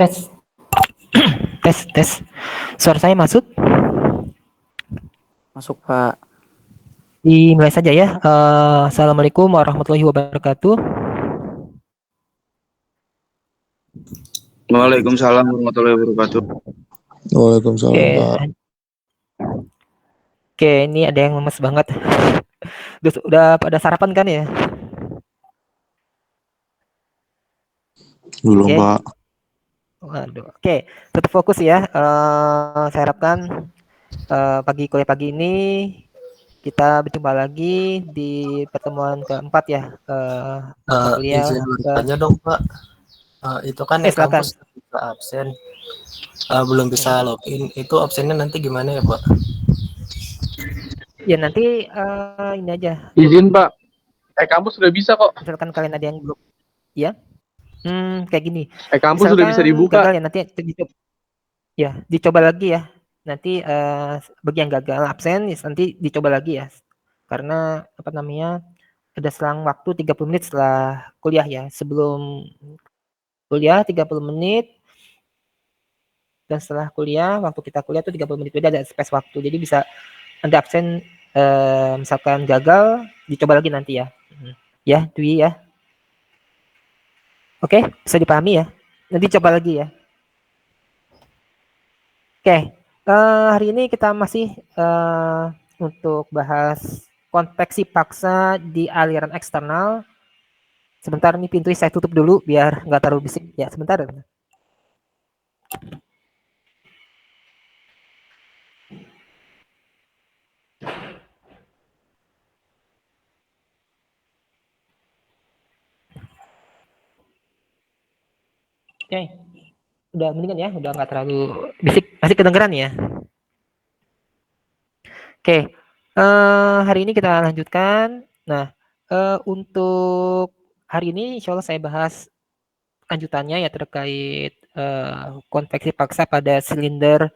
Tes, tes. Suara saya masuk? Masuk, Pak. Dimulai saja ya. Assalamualaikum warahmatullahi wabarakatuh. Waalaikumsalam warahmatullahi wabarakatuh. Waalaikumsalam, Oke, Pak. oke, ini ada yang lemes banget. Udah pada sarapan kan ya? Belum, Oke. Pak. Waduh. Oke, tetap fokus ya. Saya harapkan pagi kuliah pagi ini kita berjumpa lagi di pertemuan keempat ya. Mata kuliah. Izin bertanya dong, Pak. Itu kan yang Silakan. kampus bisa absen, belum bisa login. Itu absennya nanti gimana ya, Pak? Ya nanti ini aja. Izin Pak, kampus sudah bisa kok. Misalkan kalian ada yang belum, ya. Kayak gini. Kampus sudah bisa Misalkan dibuka. gagal ya nanti dicoba, ya dicoba lagi ya. Nanti bagi yang gagal absen nanti dicoba lagi ya. Karena apa namanya ada selang waktu 30 menit setelah kuliah ya. Sebelum kuliah 30 menit dan setelah kuliah waktu kita kuliah tuh 30 menit beda, ada space waktu. Jadi bisa Anda absen misalkan gagal dicoba lagi nanti ya. Ya, Dwi ya. Oke, bisa dipahami ya. Nanti coba lagi ya. Oke, hari ini kita masih untuk bahas konveksi paksa di aliran eksternal. Sebentar nih pintu saya tutup dulu biar nggak terlalu bisik. Ya, sebentar. Oke, udah mendingan ya, udah nggak terlalu bisik. Masih kedengeran ya? Oke, hari ini kita lanjutkan. Nah, untuk hari ini insya Allah saya bahas lanjutannya ya terkait konveksi paksa pada silinder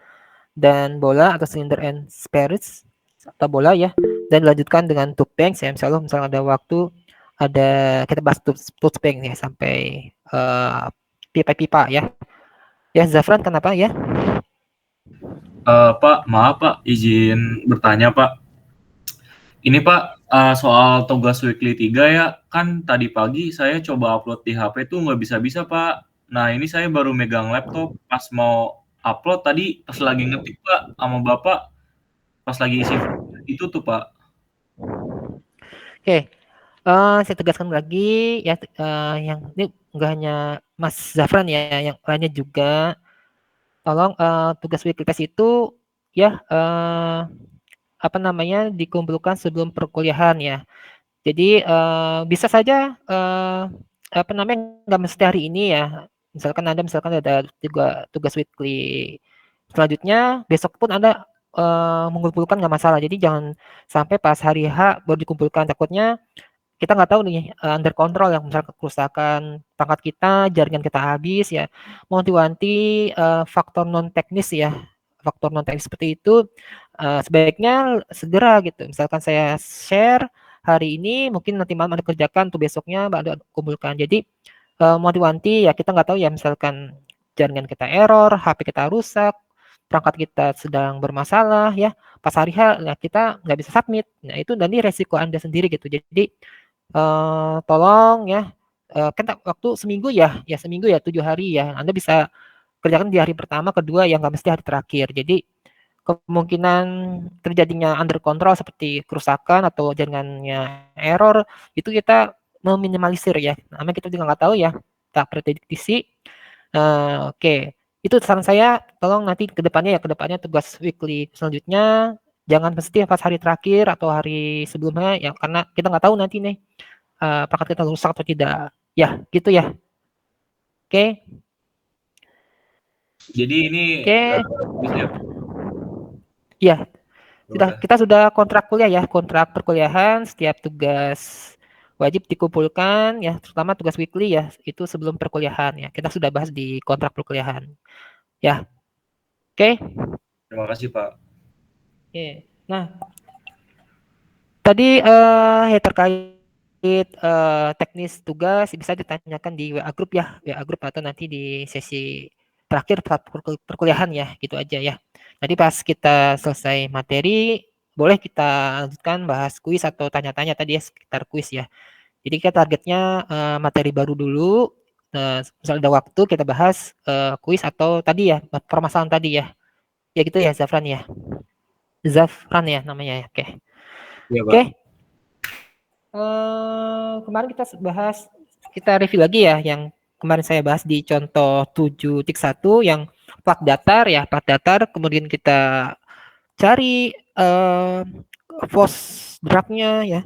dan bola atau silinder and spheres atau bola ya, dan dilanjutkan dengan tube banks ya. Misalnya ada waktu ada kita bahas tube bank ya sampai pipa-pipa ya. Ya Zafran kenapa ya? Pak, maaf Pak, izin bertanya Pak. Ini Pak, soal tugas weekly 3 ya, kan tadi pagi saya coba upload di HP tuh nggak bisa-bisa Pak. Nah ini saya baru megang laptop, pas mau upload tadi pas lagi ngetik Pak sama Bapak, pas lagi isi itu tuh Pak. Oke, saya tegaskan lagi ya, yang ini enggak hanya Mas Zafran ya, yang lainnya juga tolong tugas weekly test itu ya apa namanya dikumpulkan sebelum perkuliahan ya. Jadi bisa saja apa namanya nggak mesti hari ini ya. Misalkan ada tugas weekly selanjutnya besok pun Anda mengumpulkan nggak masalah. Jadi jangan sampai pas hari H baru dikumpulkan, takutnya kita nggak tahu nih under control yang misalkan kerusakan perangkat kita, jaringan kita habis ya. Wanti-wanti faktor non teknis ya, faktor non teknis seperti itu sebaiknya segera gitu. Misalkan saya share hari ini, mungkin nanti malam Anda kerjakan tuh besoknya Anda kumpulkan. Jadi wanti-wanti ya kita nggak tahu ya, misalkan jaringan kita error, HP kita rusak, perangkat kita sedang bermasalah ya, pas hari H ya kita nggak bisa submit. Nah itu nanti resiko Anda sendiri gitu. Jadi tolong ya, kan waktu seminggu ya, seminggu ya 7 hari ya, Anda bisa kerjakan di hari pertama, kedua, yang nggak mesti hari terakhir. Jadi kemungkinan terjadinya under control seperti kerusakan atau jaringannya error itu kita meminimalisir ya. Namanya kita juga nggak tahu ya, tak prediksi. Oke, itu saran saya. Tolong nanti kedepannya tugas weekly selanjutnya jangan mesti pas hari terakhir atau hari sebelumnya ya, karena kita nggak tahu nanti nih perangkat kita rusak atau tidak. Ya, gitu ya. Oke. Jadi ini bisa ya Pak? Ya, kita sudah kontrak kuliah ya, kontrak perkuliahan, setiap tugas wajib dikumpulkan ya, terutama tugas weekly ya, itu sebelum perkuliahan ya. Kita sudah bahas di kontrak perkuliahan. Ya. Oke. Terima kasih Pak. Oke. Nah, tadi ya terkait teknis tugas bisa ditanyakan di WA group ya, WA group atau nanti di sesi terakhir perkuliahan ya, gitu aja ya. Nanti pas kita selesai materi, boleh kita lanjutkan bahas kuis atau tanya-tanya tadi ya, sekitar kuis ya. Jadi kita targetnya materi baru dulu, misal ada waktu kita bahas kuis atau tadi ya, permasalahan tadi ya. Ya gitu ya Zafran ya. Zafran ya namanya ya, oke. Iya, Pak. Oke, kemarin kita bahas, kita review lagi ya yang kemarin saya bahas di contoh 7.1 yang plat datar ya, plat datar, kemudian kita cari force drag-nya ya,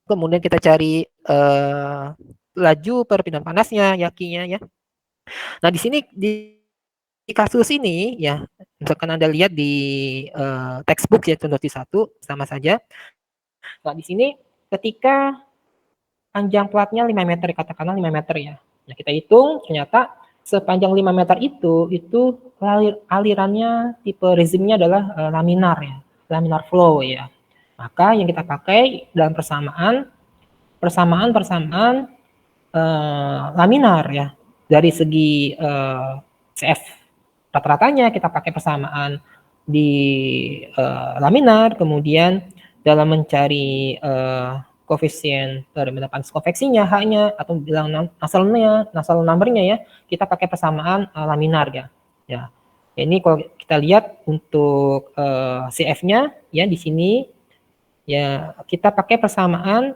kemudian kita cari laju perpindahan panasnya ya, Q-nya ya. Nah di sini di kasus ini ya, misalkan Anda lihat di textbook ya contoh 1 sama saja. Nah di sini ketika panjang platnya 5 meter, katakanlah 5 meter ya. Nah, kita hitung ternyata sepanjang 5 meter itu alirannya tipe rezimnya adalah laminar ya, laminar flow ya. Maka yang kita pakai dalam persamaan laminar ya. Dari segi CF rata-ratanya kita pakai persamaan di laminar, kemudian dalam mencari koefisien permintaan panas konveksinya H-nya atau bilang nasal numbernya ya, kita pakai persamaan laminar ya. Ya. Ini kalau kita lihat untuk CF-nya ya di sini ya kita pakai persamaan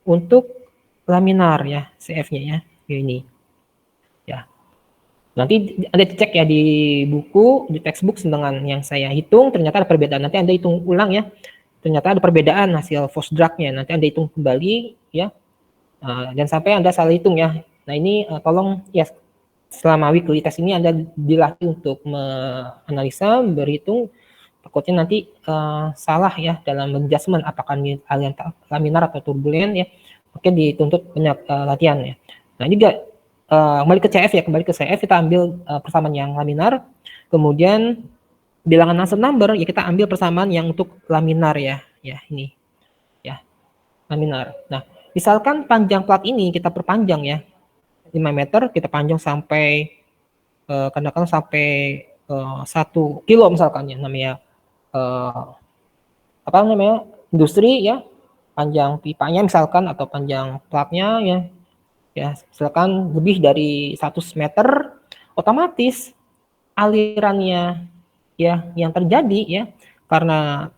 untuk laminar ya, CF-nya ya. Ini. Ya. Nanti Anda cek ya di buku, di textbook dengan yang saya hitung ternyata ada perbedaan. Nanti Anda hitung ulang ya. Ternyata ada perbedaan hasil force drag-nya. Nanti Anda hitung kembali ya. Dan sampai Anda salah hitung ya. Nah, ini tolong ya selama weekly test ini Anda dilatih untuk menganalisa, berhitung, takutnya nanti salah ya dalam adjustment apakah ini aliran laminar atau turbulen ya. Oke, dituntut banyak latihan ya. Nah, ini juga kembali ke CF ya, kembali ke CF kita ambil persamaan yang laminar, kemudian bilangan Nusselt number ya kita ambil persamaan yang untuk laminar ya, ini ya laminar. Nah misalkan panjang plat ini kita perpanjang ya 5 meter, kita panjang sampai kadang-kadang sampai 1 kilo misalkan ya, namanya apa namanya industri ya, panjang pipanya misalkan atau panjang platnya ya misalkan lebih dari 100 meter, otomatis alirannya ya yang terjadi ya karena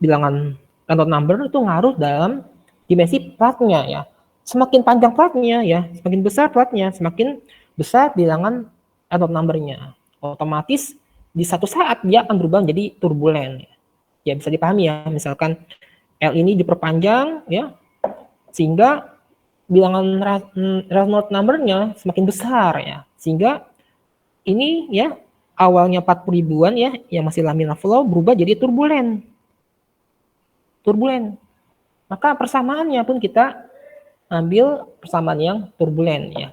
bilangan Reynolds number itu ngaruh dalam dimensi platnya ya. Semakin panjang platnya ya, semakin besar platnya, semakin besar bilangan Reynolds number-nya. Otomatis di satu saat dia akan berubah menjadi turbulen. Ya bisa dipahami ya, misalkan L ini diperpanjang ya sehingga bilangan Reynolds number-nya semakin besar ya. Sehingga ini ya awalnya 40 ribuan ya yang masih laminar flow berubah jadi turbulen. Maka persamaannya pun kita ambil persamaan yang turbulen ya.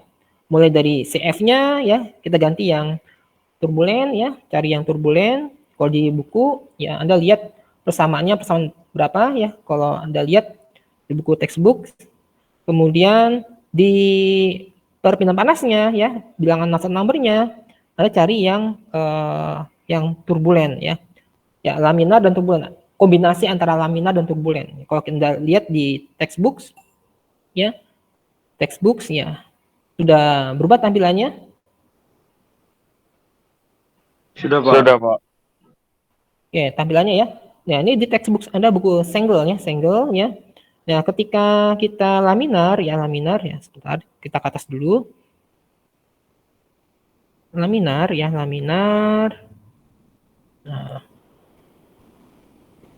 Mulai dari CF-nya ya kita ganti yang turbulen ya, cari yang turbulen. Kalau di buku ya Anda lihat persamaannya persamaan berapa ya. Kalau Anda lihat di buku textbook, kemudian di perpindahan panasnya ya, bilangan Nusselt number-nya Anda cari yang turbulen ya. Ya, laminar dan turbulen. Kombinasi antara laminar dan turbulen. Kalau kita lihat di textbook ya, sudah berubah tampilannya. Sudah, Pak. Oke, tampilannya ya. Nah, ini di textbook Anda buku Senggel ya. Nah, ketika kita laminar ya, sebentar, kita ke atas dulu. Laminar. Nah,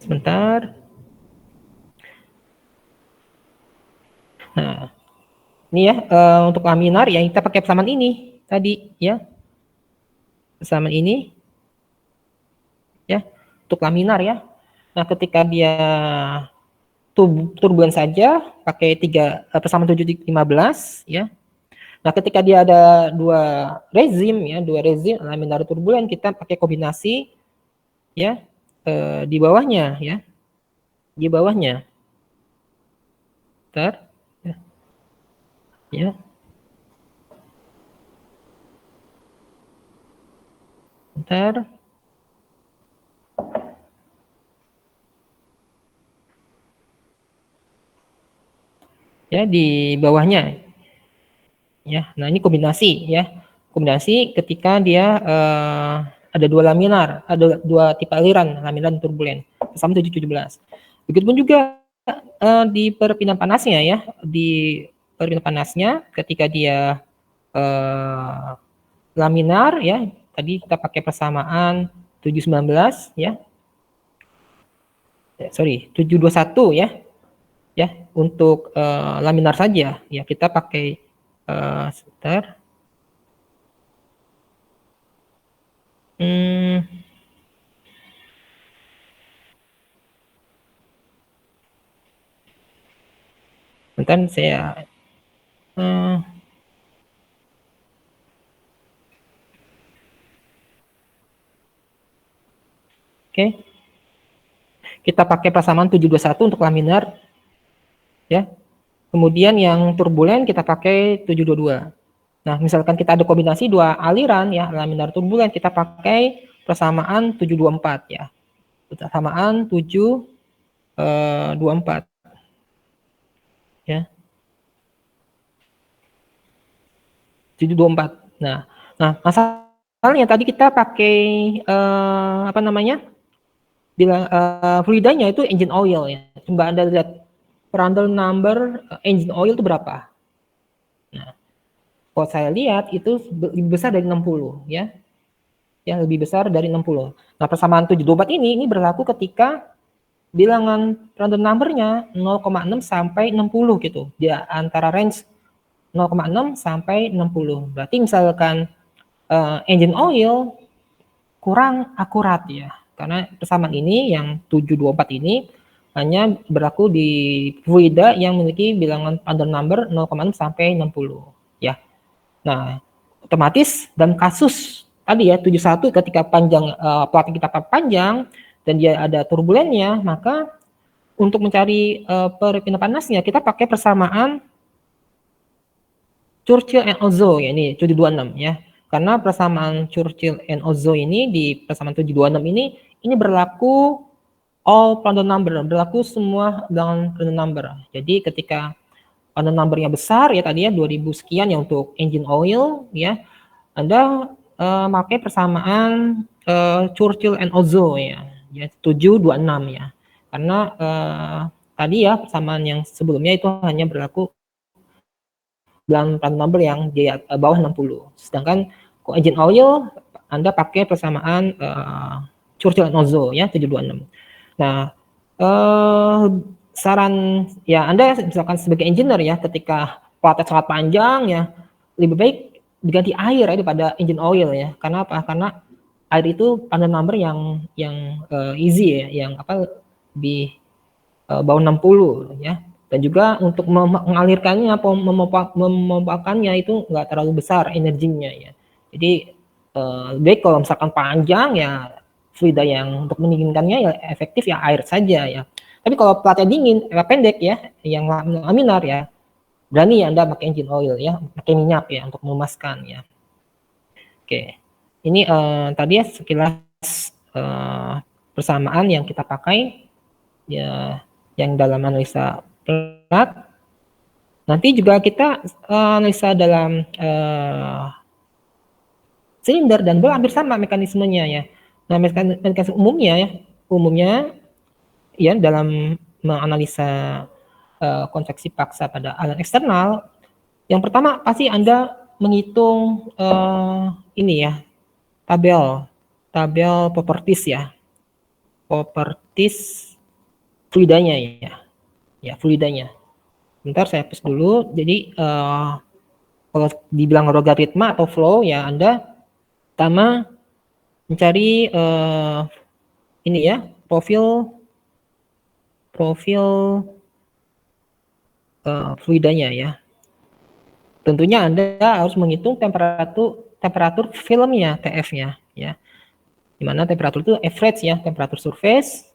sebentar. Nah, ini ya untuk laminar ya kita pakai persamaan ini tadi ya. Persamaan ini ya untuk laminar ya. Nah, ketika dia turbulen saja pakai persamaan 715 ya. Nah, ketika dia ada dua rezim laminar turbulen, kita pakai kombinasi ya di bawahnya ya. Di bawahnya. Bentar. Ya. Bentar. Ya, di bawahnya. Ya, nah ini kombinasi ya. Kombinasi ketika dia ada dua laminar, ada dua tipe aliran, laminar dan turbulen. Sama 717. Begitupun juga di perpindahan panasnya ya, di perpindahan panasnya ketika dia laminar ya, tadi kita pakai persamaan 719 ya. Sorry, 721 ya. Ya, untuk laminar saja ya kita pakai sebentar. Bentar saya oke. Kita pakai persamaan 721 untuk laminar ya. Kemudian yang turbulen kita pakai 722. Nah, misalkan kita ada kombinasi dua aliran ya, laminar turbulen, kita pakai persamaan 724 ya. Persamaan 724 ya. 724. Nah, masalahnya tadi kita pakai apa namanya? Bilang fluidanya itu engine oil ya. Coba Anda lihat Prandtl number engine oil itu berapa? Nah, kalau saya lihat itu lebih besar dari 60 ya. Ya, lebih besar dari 60. Nah, persamaan 724 ini berlaku ketika bilangan Prandtl number-nya 0,6 sampai 60 gitu. Dia antara range 0,6 sampai 60. Berarti misalkan engine oil kurang akurat ya. Karena persamaan ini yang 724 ini hanya berlaku di fluida yang memiliki bilangan Prandtl number 0,6 sampai 60 ya. Nah, otomatis dalam kasus tadi ya 71 ketika panjang pelatih kita panjang dan dia ada turbulennya, maka untuk mencari perpindahan panasnya kita pakai persamaan Churchill and Ozo ya, ini 726 ya. Karena persamaan Churchill and Ozo ini di persamaan 726 ini berlaku all Prandtl number, berlaku semua dengan Prandtl number. Jadi ketika Prandtl number-nya besar ya tadi ya 2000 sekian ya untuk engine oil ya, Anda pakai persamaan Churchill and Ozo ya 726 ya. Karena tadi ya persamaan yang sebelumnya itu hanya berlaku Prandtl number yang di bawah 60. Sedangkan kalau engine oil Anda pakai persamaan Churchill and Ozo ya 726. Nah, saran ya Anda misalkan sebagai engineer ya ketika platnya sangat panjang ya lebih baik diganti air ya daripada engine oil ya. Karena apa? Karena air itu Prandtl number yang easy ya, yang apa di bawah 60 ya. Dan juga untuk mengalirkannya atau memompakannya itu nggak terlalu besar energinya ya. Jadi baik kalau misalkan panjang ya fluida yang untuk mendinginkannya ya efektif ya air saja ya. Tapi kalau platnya dingin, pendek ya, yang laminar ya, berani ya Anda pakai engine oil ya, pakai minyak ya untuk memaskan ya. Oke, ini tadi ya sekilas persamaan yang kita pakai ya, yang dalam analisa plat. Nanti juga kita analisa dalam silinder dan bol hampir sama mekanismenya ya. Nah, mekanisme umumnya ya dalam menganalisa konveksi paksa pada alat eksternal, yang pertama pasti Anda menghitung ini ya, tabel properties ya. Properties fluidanya ya. Ya, fluidanya. Bentar saya hapus dulu. Jadi kalau dibilang logaritma atau flow ya Anda pertama mencari ini ya, profil fluidanya ya. Tentunya Anda harus menghitung temperatur filmnya, TF-nya ya. Di mana temperatur itu average ya, temperatur surface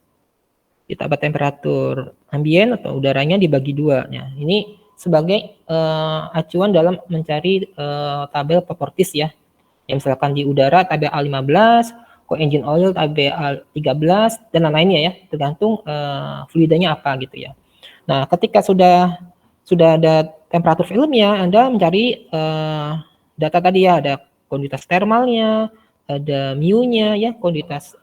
ditambah temperatur ambien atau udaranya dibagi 2. Nah, ini sebagai acuan dalam mencari tabel properties ya. Ya misalkan di udara tabel A15, co-engine oil tabel A13 dan lain-lainnya ya, tergantung fluidanya apa gitu ya. Nah, ketika sudah ada temperatur filmnya, Anda mencari data tadi ya, ada kuantitas termalnya, ada mu-nya ya, kuantitas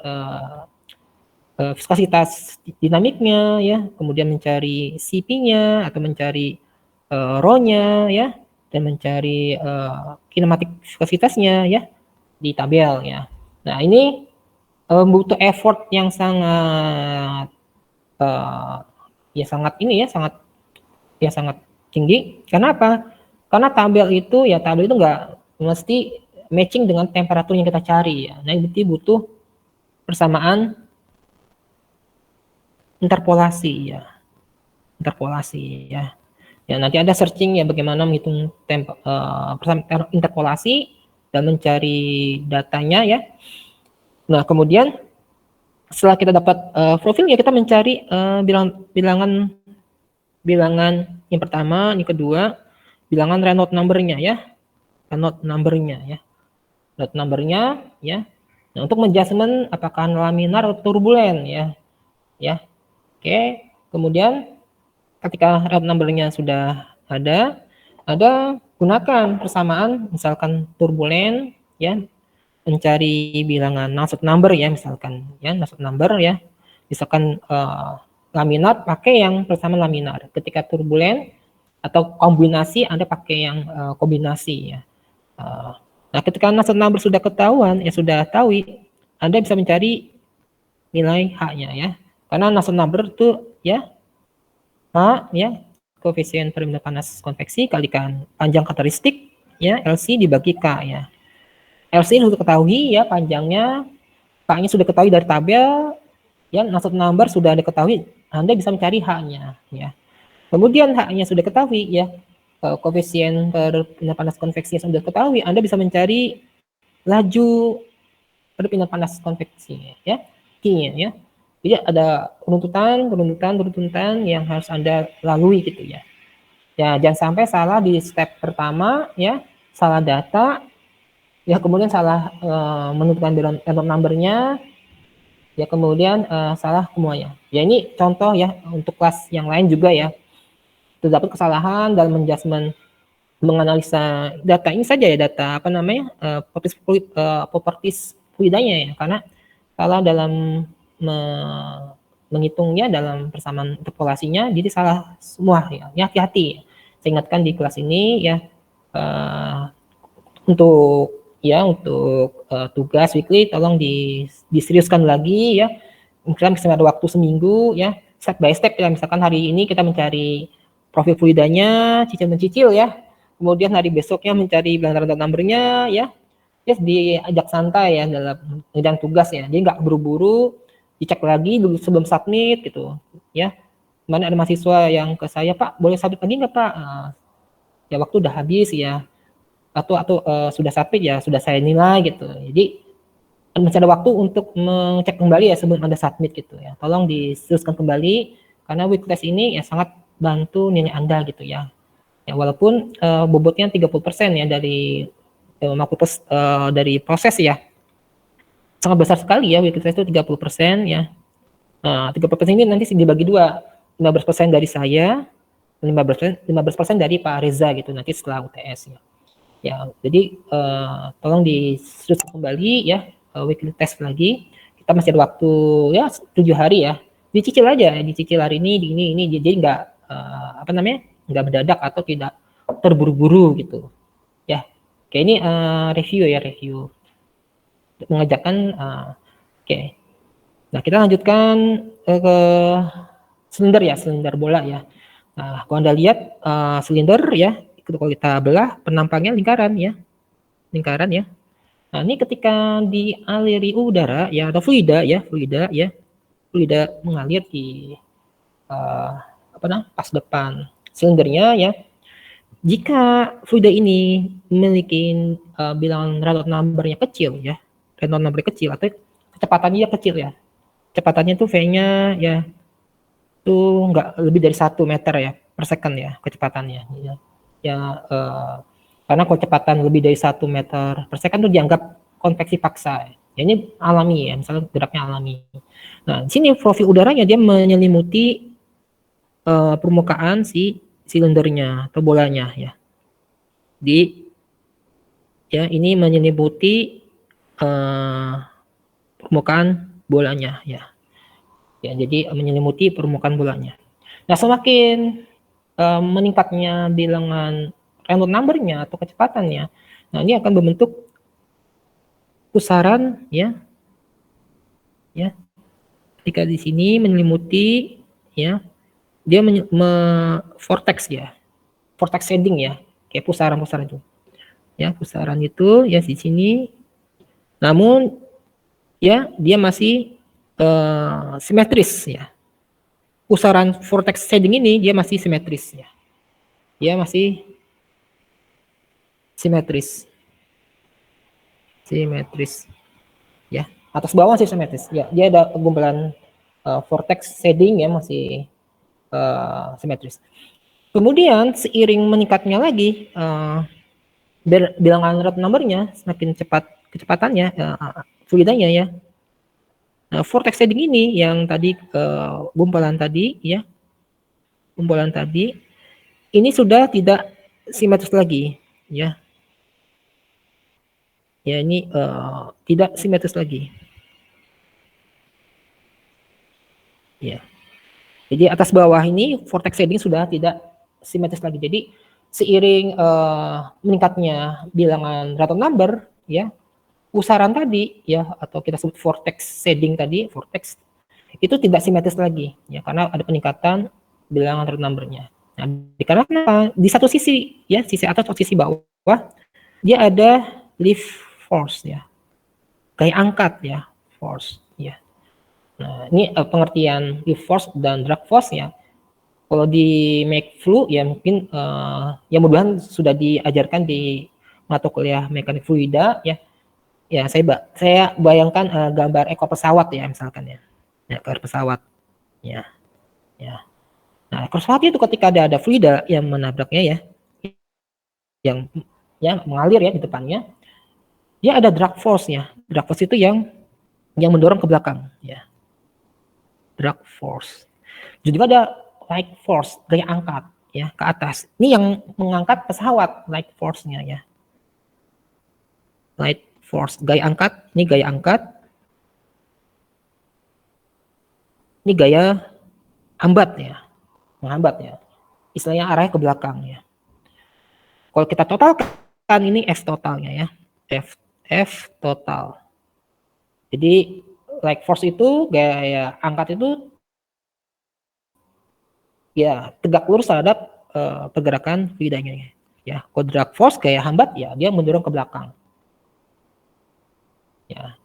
viskositas dinamiknya ya, kemudian mencari Cp-nya atau mencari rho-nya ya, dan mencari kinematik viskositasnya ya di tabel ya. Nah, ini butuh effort yang sangat sangat tinggi. Karena apa? Karena tabel itu nggak mesti matching dengan temperatur yang kita cari ya. Nah, berarti butuh persamaan interpolasi ya. Ya, nanti ada searching ya bagaimana menghitung persamaan interpolasi dan mencari datanya ya. Nah, kemudian setelah kita dapat profilnya, kita mencari bilangan yang pertama, yang kedua, bilangan Reynolds number-nya ya. Reynolds number-nya ya. Nah, untuk menjudgment apakah laminar atau turbulen ya. Ya. Oke, kemudian ketika Reynolds number-nya sudah ada gunakan persamaan misalkan turbulen ya, mencari bilangan Nusselt number ya, misalkan ya Nusselt number ya, misalkan laminar pakai yang persamaan laminar, ketika turbulen atau kombinasi Anda pakai yang kombinasi ya. Nah, ketika Nusselt number sudah ketahuan ya, sudah tahu, Anda bisa mencari nilai H-nya ya, karena Nusselt number itu ya H ya, koefisien permintaan panas konveksi kalikan panjang karakteristik ya, LC dibagi K ya. LC sudah ketahui ya, panjangnya, K-nya sudah ketahui dari tabel ya, Nusselt number sudah diketahui, Anda bisa mencari H-nya ya. Kemudian H-nya sudah ketahui ya, koefisien perpindahan panas konveksi sudah ketahui, Anda bisa mencari laju perpindahan panas konveksi ya, Q-nya ya. Jadi ada runtutan yang harus Anda lalui gitu ya. Ya, jangan sampai salah di step pertama ya, salah data ya, kemudian salah menentukan Reynolds number-nya ya, kemudian salah semuanya. Ya, ini contoh ya untuk kelas yang lain juga ya. Terdapat kesalahan dalam menjudgment menganalisa data ini saja ya, data properties fluidanya ya, karena salah dalam menghitungnya dalam persamaan interpolasinya, jadi salah semua ya. Hati-hati. Saya ingatkan di kelas ini ya, untuk tugas weekly tolong diseriuskan lagi ya. Kita misalnya ada waktu seminggu ya, step by step ya. Misalkan hari ini kita mencari profil fluidanya, mencicil ya. Kemudian hari besoknya mencari bilangan Reynolds number-nya ya. Yes, diajak santai ya dalam ngerjain tugas ya. Jadi nggak buru-buru, dicek lagi dulu sebelum submit gitu ya. Mana ada mahasiswa yang ke saya, Pak boleh submit lagi nggak Pak? Ya waktu udah habis ya, atau sudah submit ya, sudah saya nilai gitu. Jadi masih ada waktu untuk mengecek kembali ya sebelum Anda submit gitu ya. Tolong diteruskan kembali karena week test ini ya sangat bantu nilai Anda gitu ya. Ya walaupun bobotnya 30% ya dari dari proses ya. Sangat besar sekali ya, weekly test itu 30% ya. Nah, 30% ini nanti dibagi dua, 15% dari saya, 15% dari Pak Reza gitu nanti setelah UTS ya. Ya, jadi tolong diteruskan kembali ya, weekly test lagi. Kita masih ada waktu ya 7 hari ya. Dicicil aja, dicicil hari ini, ini jadi nggak nggak mendadak atau tidak terburu-buru gitu. Ya. Oke, ini review mengajarkan oke. Nah, kita lanjutkan ke silinder bola ya. Nah, kalau Anda lihat silinder ya, kalau kita belah penampangnya lingkaran ya. Nah, ini ketika dialiri udara ya, atau fluida mengalir di pas depan silindernya ya. Jika fluida ini memiliki bilangan Reynolds number-nya kecil ya, Reynolds number kecil atau kecepatannya kecil ya. Kecepatannya tuh V-nya ya tuh nggak lebih dari 1 meter ya per second ya kecepatannya. Ya, Karena kecepatan lebih dari 1 meter per second itu dianggap konveksi paksa. Ya, ini alami ya, misalnya geraknya alami. Nah, di sini profil udaranya dia menyelimuti permukaan si silindernya atau bolanya ya. Ini menyelimuti permukaan bolanya ya. Ya, jadi menyelimuti permukaan bolanya. Nah, semakin meningkatnya bilangan Reynolds number-nya atau kecepatannya, nah ini akan membentuk pusaran ya. Ketika di sini menyelimuti ya, dia vortex ya, vortex shading ya, kayak pusaran-pusaran itu. Ya, pusaran itu ya di sini. Namun ya dia masih simetris ya. Pusaran vortex shading ini dia masih simetris ya. Dia masih simetris. Ya, atas bawah masih simetris. Ya, dia ada gumpalan vortex shading ya masih simetris. Kemudian seiring meningkatnya lagi bilangan Reynolds number-nya semakin cepat kecepatannya fluidanya ya. Nah, vortex shading ini yang tadi gumpalan tadi ya. Gumpalan tadi ini sudah tidak simetris lagi ya. Ya, ini tidak simetris lagi. Ya. Jadi atas bawah ini vortex shading sudah tidak simetris lagi. Jadi seiring meningkatnya bilangan Reynolds number ya, pusaran tadi ya atau kita sebut vortex shading tadi, vortex itu tidak simetris lagi ya karena ada peningkatan bilangan Reynolds number-nya. Nah, dikarenakan di satu sisi ya, sisi atas atau sisi bawah dia ada lift force ya. Gaya angkat ya, force ya. Nah, ini pengertian lift force dan drag force ya. Kalau di McFlu ya mungkin ya mudah-mudahan sudah diajarkan di mata kuliah mekanik fluida ya. Ya, saya bayangkan gambar ekor pesawat ya misalkan ya. Ya, ekor pesawat. Ya. Nah, ekor pesawat itu ketika ada fluida yang menabraknya ya. Yang mengalir ya di depannya. Dia ada drag force ya. Drag force itu yang mendorong ke belakang ya. Drag force. Juga ada light force, gaya angkat ya ke atas. Ini yang mengangkat pesawat, light force-nya ya. Light force, gaya angkat, ini gaya angkat. Ini gaya hambat ya. Menghambat ya. Istilahnya arahnya ke belakang ya. Kalau kita totalkan ini F totalnya ya. F total. Jadi light force itu gaya angkat itu ya tegak lurus terhadap pergerakan fluidanya ya. Kalau drag force gaya hambat ya dia mendorong ke belakang. Ya.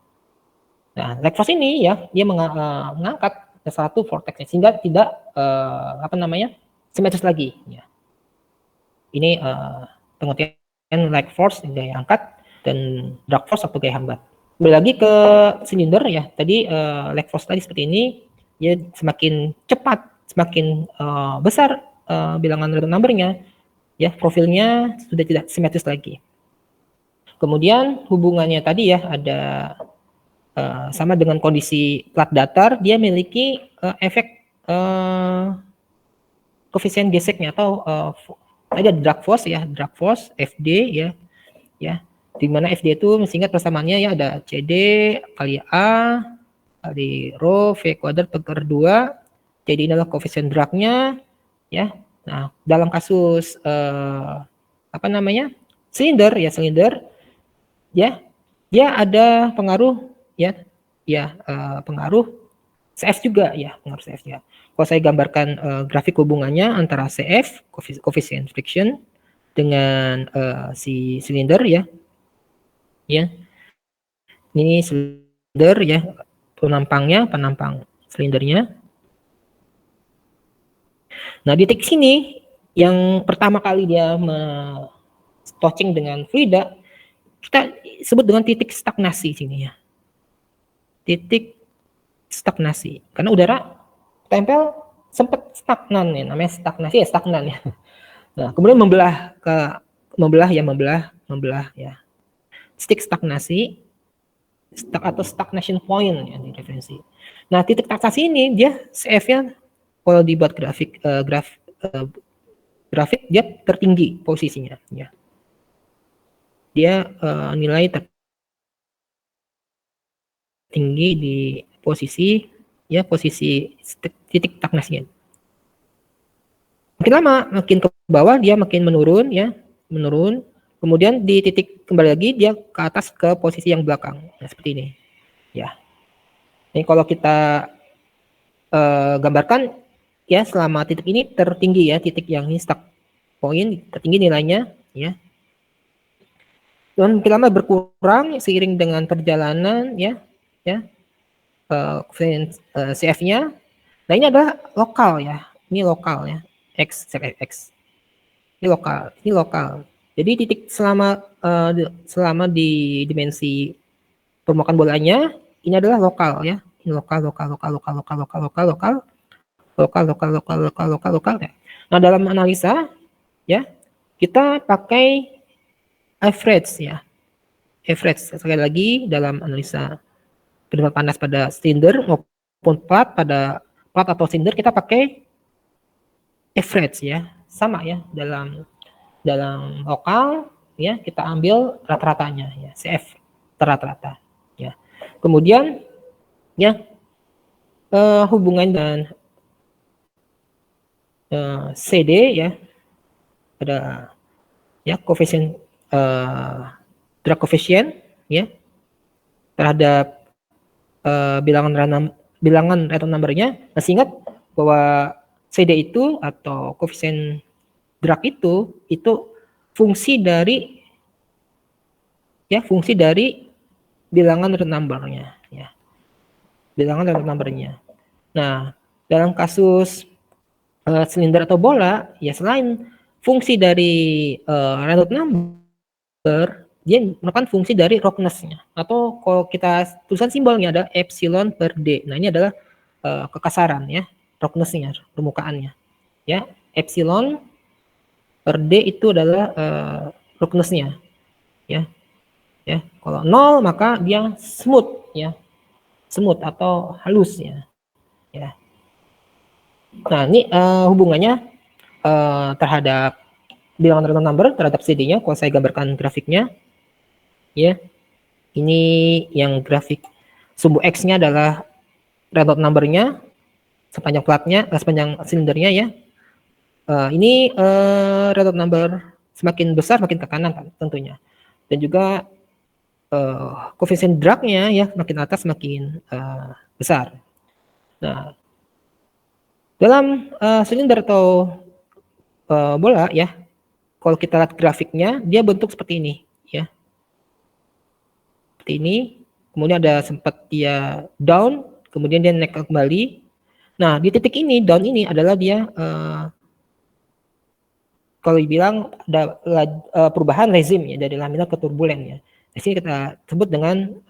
Nah, light force ini ya dia mengangkat ke satu vortexnya sehingga tidak simetris lagi ya. Ini pengertian light force gaya angkat dan drag force atau gaya hambat. Kembali lagi ke silinder ya. Tadi light force tadi seperti ini ya semakin cepat semakin besar bilangan Reynolds number-nya ya profilnya sudah tidak simetris lagi. Kemudian hubungannya tadi ya ada sama dengan kondisi plat datar dia memiliki efek koefisien geseknya atau ada drag force ya, drag force FD ya di mana FD itu masih ingat persamaannya ya ada CD kali A kali rho V kuadrat per 2. Jadi inilah koefisien dragnya ya. Nah, dalam kasus silinder ya dia ada pengaruh pengaruh CF juga ya, pengaruh CF ya. Kalau saya gambarkan grafik hubungannya antara CF koefisien friction dengan si silinder ya. Ini silinder ya, penampang silindernya. Nah, di titik sini yang pertama kali dia touching dengan fluida kita sebut dengan titik stagnasi sini ya. Titik stagnasi. Karena udara tempel sempat stagnan ya, namanya stagnasi ya stagnan ya. Nah, kemudian membelah ke membelah ya. Titik stagnasi, atau stagnation point ya di referensi. Nah, titik stagnasi ini dia CF-nya kalau dibuat grafik dia tertinggi posisinya ya. Dia nilai tertinggi di posisi titik stagnasinya. Makin lama makin ke bawah dia makin menurun. Kemudian di titik kembali lagi dia ke atas ke posisi yang belakang. Nah, seperti ini. Ya. Ini kalau kita gambarkan ya, selama titik ini tertinggi ya, titik yang ini stuck point tertinggi nilainya ya. Dan makin lama berkurang seiring dengan perjalanan ya. CF-nya. Nah, ini adalah lokal ya. Ini lokal ya. X. Ini lokal. Jadi titik selama di dimensi permukaan bolanya ini adalah lokal ya. Ini lokal ya. Nah, dalam analisa ya kita pakai average ya. Average sekali lagi dalam analisa kedalaman panas pada silinder maupun plat atau silinder kita pakai average ya. Sama ya, dalam lokal ya kita ambil rata-ratanya ya, CF rata-rata ya. Kemudian ya hubungan dengan CD ya, ada ya koefisien drag koefisien ya terhadap bilangan random number-nya. Masih ingat bahwa CD itu atau koefisien drag itu fungsi dari bilangan random number-nya ya. Bilangan random number-nya. Nah, dalam kasus silinder atau bola ya, selain fungsi dari random number, dia merupakan fungsi dari roughness-nya, atau kalau kita tulisan simbolnya ada epsilon per D. Nah, ini adalah kekasaran ya, roughness-nya, permukaannya ya. Epsilon per D itu adalah roughness-nya ya. Kalau 0 maka dia smooth ya, smooth atau halus ya. Nah, ini hubungannya terhadap bilangan random number terhadap CD-nya. Kalau saya gambarkan grafiknya ya, ini yang grafik sumbu X-nya adalah random number-nya sepanjang platnya, sepanjang silindernya ya. Ini random number semakin besar makin ke kanan kan tentunya, dan juga koefisien drag-nya ya makin atas makin besar. Nah, dalam silinder atau bola ya, kalau kita lihat grafiknya dia bentuk seperti ini ya, seperti ini. Kemudian ada sempat dia down, kemudian dia naik kembali. Nah, di titik ini down ini adalah dia kalau dibilang ada perubahan rezim ya, dari laminar ke turbulen ya. Di sini kita sebut dengan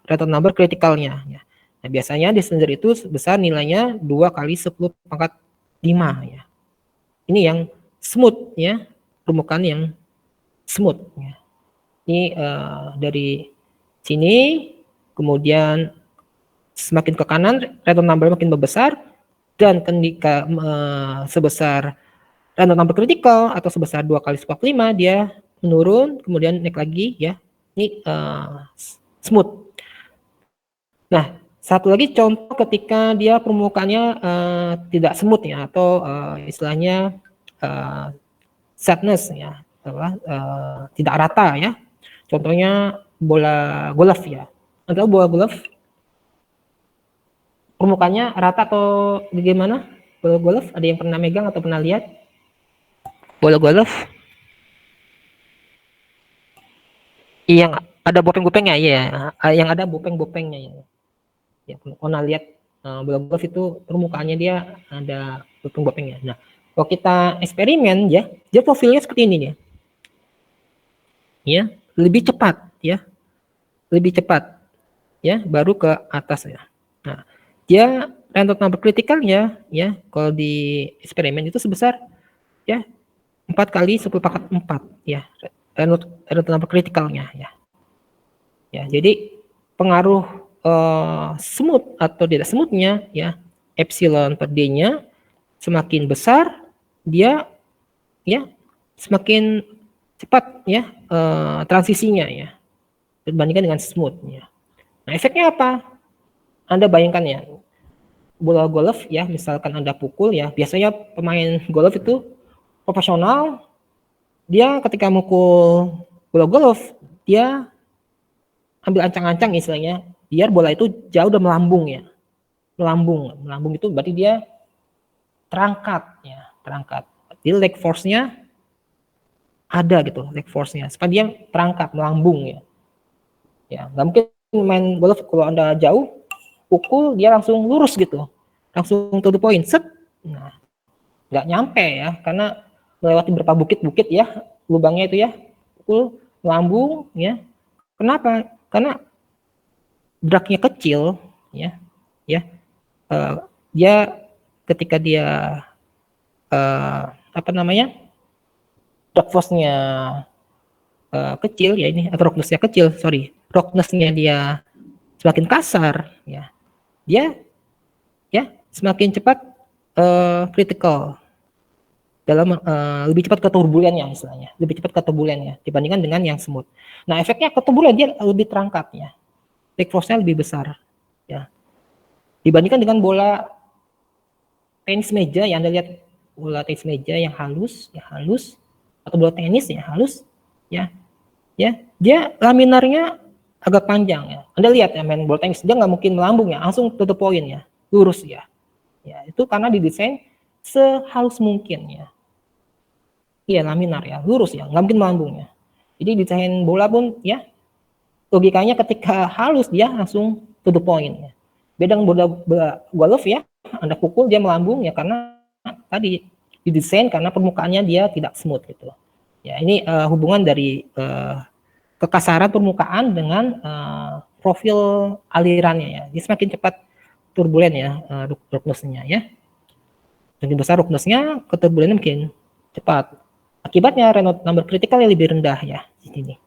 random number kritikalnya ya. Nah, biasanya di silinder itu besar nilainya 2 kali 10 pangkat 5 ya. Ini yang smooth ya, permukaan yang smooth ya. Ini dari sini, kemudian semakin ke kanan random number makin membesar, dan ketika sebesar random number kritikal atau sebesar 2 kali 10 5 dia menurun, kemudian naik lagi ya. Ini smooth. Nah, satu lagi contoh ketika dia permukaannya tidak smooth ya, atau istilahnya sadness ya, tidak rata ya. Contohnya bola golf ya. Atau bola golf permukaannya rata atau bagaimana? Bola golf, ada yang pernah megang atau pernah lihat bola golf? Yang ada bopeng-bopengnya ya, yang ada bopeng-bopengnya ya. Ya, pernah lihat bola golf itu permukaannya dia ada bopeng-bopengnya. Nah, kalau kita eksperimen ya, dia profilnya seperti ini ya. Ya, lebih cepat ya. Lebih cepat ya, baru ke atas ya. Nah, dia random number kritikalnya ya, kalau di eksperimen itu sebesar ya 4 kali 10⁴ ya, Reynolds number kritikalnya ya. Ya, jadi pengaruh smooth atau tidak smoothnya ya, epsilon per D-nya semakin besar, dia ya semakin cepat ya transisinya ya, dibandingkan dengan smooth-nya. Nah, efeknya apa? Anda bayangkan ya, bola golf ya, misalkan Anda pukul ya, biasanya pemain golf itu profesional, dia ketika mukul bola golf, dia ambil ancang-ancang istilahnya, biar bola itu jauh udah melambung ya. Melambung itu berarti dia terangkat ya, terangkat. Jadi leg force-nya ada gitu, leg force-nya, supaya dia terangkat, melambung ya. Ya, nggak mungkin main golf kalau Anda jauh, pukul dia langsung lurus gitu, langsung to the point, set. Nah, nggak nyampe ya, karena melewati beberapa bukit-bukit ya, lubangnya itu ya, pukul, melambung ya. Kenapa? Karena drag-nya kecil ya, dia ketika dia drag force-nya kecil ya ini, atau roughness-nya kecil, roughness-nya dia semakin kasar ya, dia ya semakin cepat critical dalam lebih cepat ke turbulennya istilahnya, lebih cepat ke turbulennya dibandingkan dengan yang smooth. Nah, efeknya ke turbulen dia lebih terangkat ya, leg force-nya lebih besar ya, dibandingkan dengan bola tenis meja yang Anda lihat, bola tenis meja yang halus atau bola tenis yang halus ya, dia laminarnya agak panjang ya. Anda lihat ya, main bola tenis dia nggak mungkin melambung ya, langsung to the point ya, lurus ya. Ya, itu karena didesain sehalus mungkin ya. Iya, laminar ya, lurus ya, nggak mungkin melambung ya. Jadi desain bola pun ya, logikanya ketika halus dia langsung to the point ya. Beda dengan bola golf ya, Anda pukul dia melambung ya, karena tadi didesain karena permukaannya dia tidak smooth gitu. Ya, ini hubungan dari kekasaran permukaan dengan profil alirannya ya. Dia semakin cepat turbulen ya, roughness-nya ya. Semakin besar roughness-nya, keturbulennya mungkin cepat. Akibatnya Reynolds number kritikalnya lebih rendah ya di sini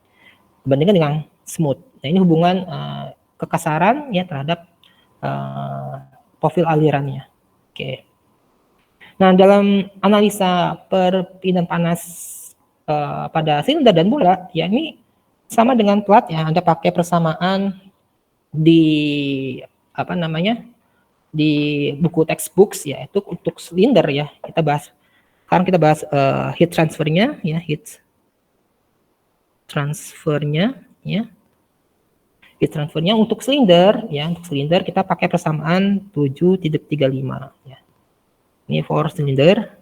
dibandingkan dengan smooth. Nah, ini hubungan kekasaran ya terhadap profil alirannya. Oke. Nah, dalam analisa perpindahan panas pada silinder dan bola, ya ini sama dengan plat ya, Anda pakai persamaan di di buku textbooks ya, itu untuk silinder ya. Sekarang kita bahas heat transfernya ya, heat transfernya untuk silinder ya, kita pakai persamaan 7.35 ya. Ini for silinder.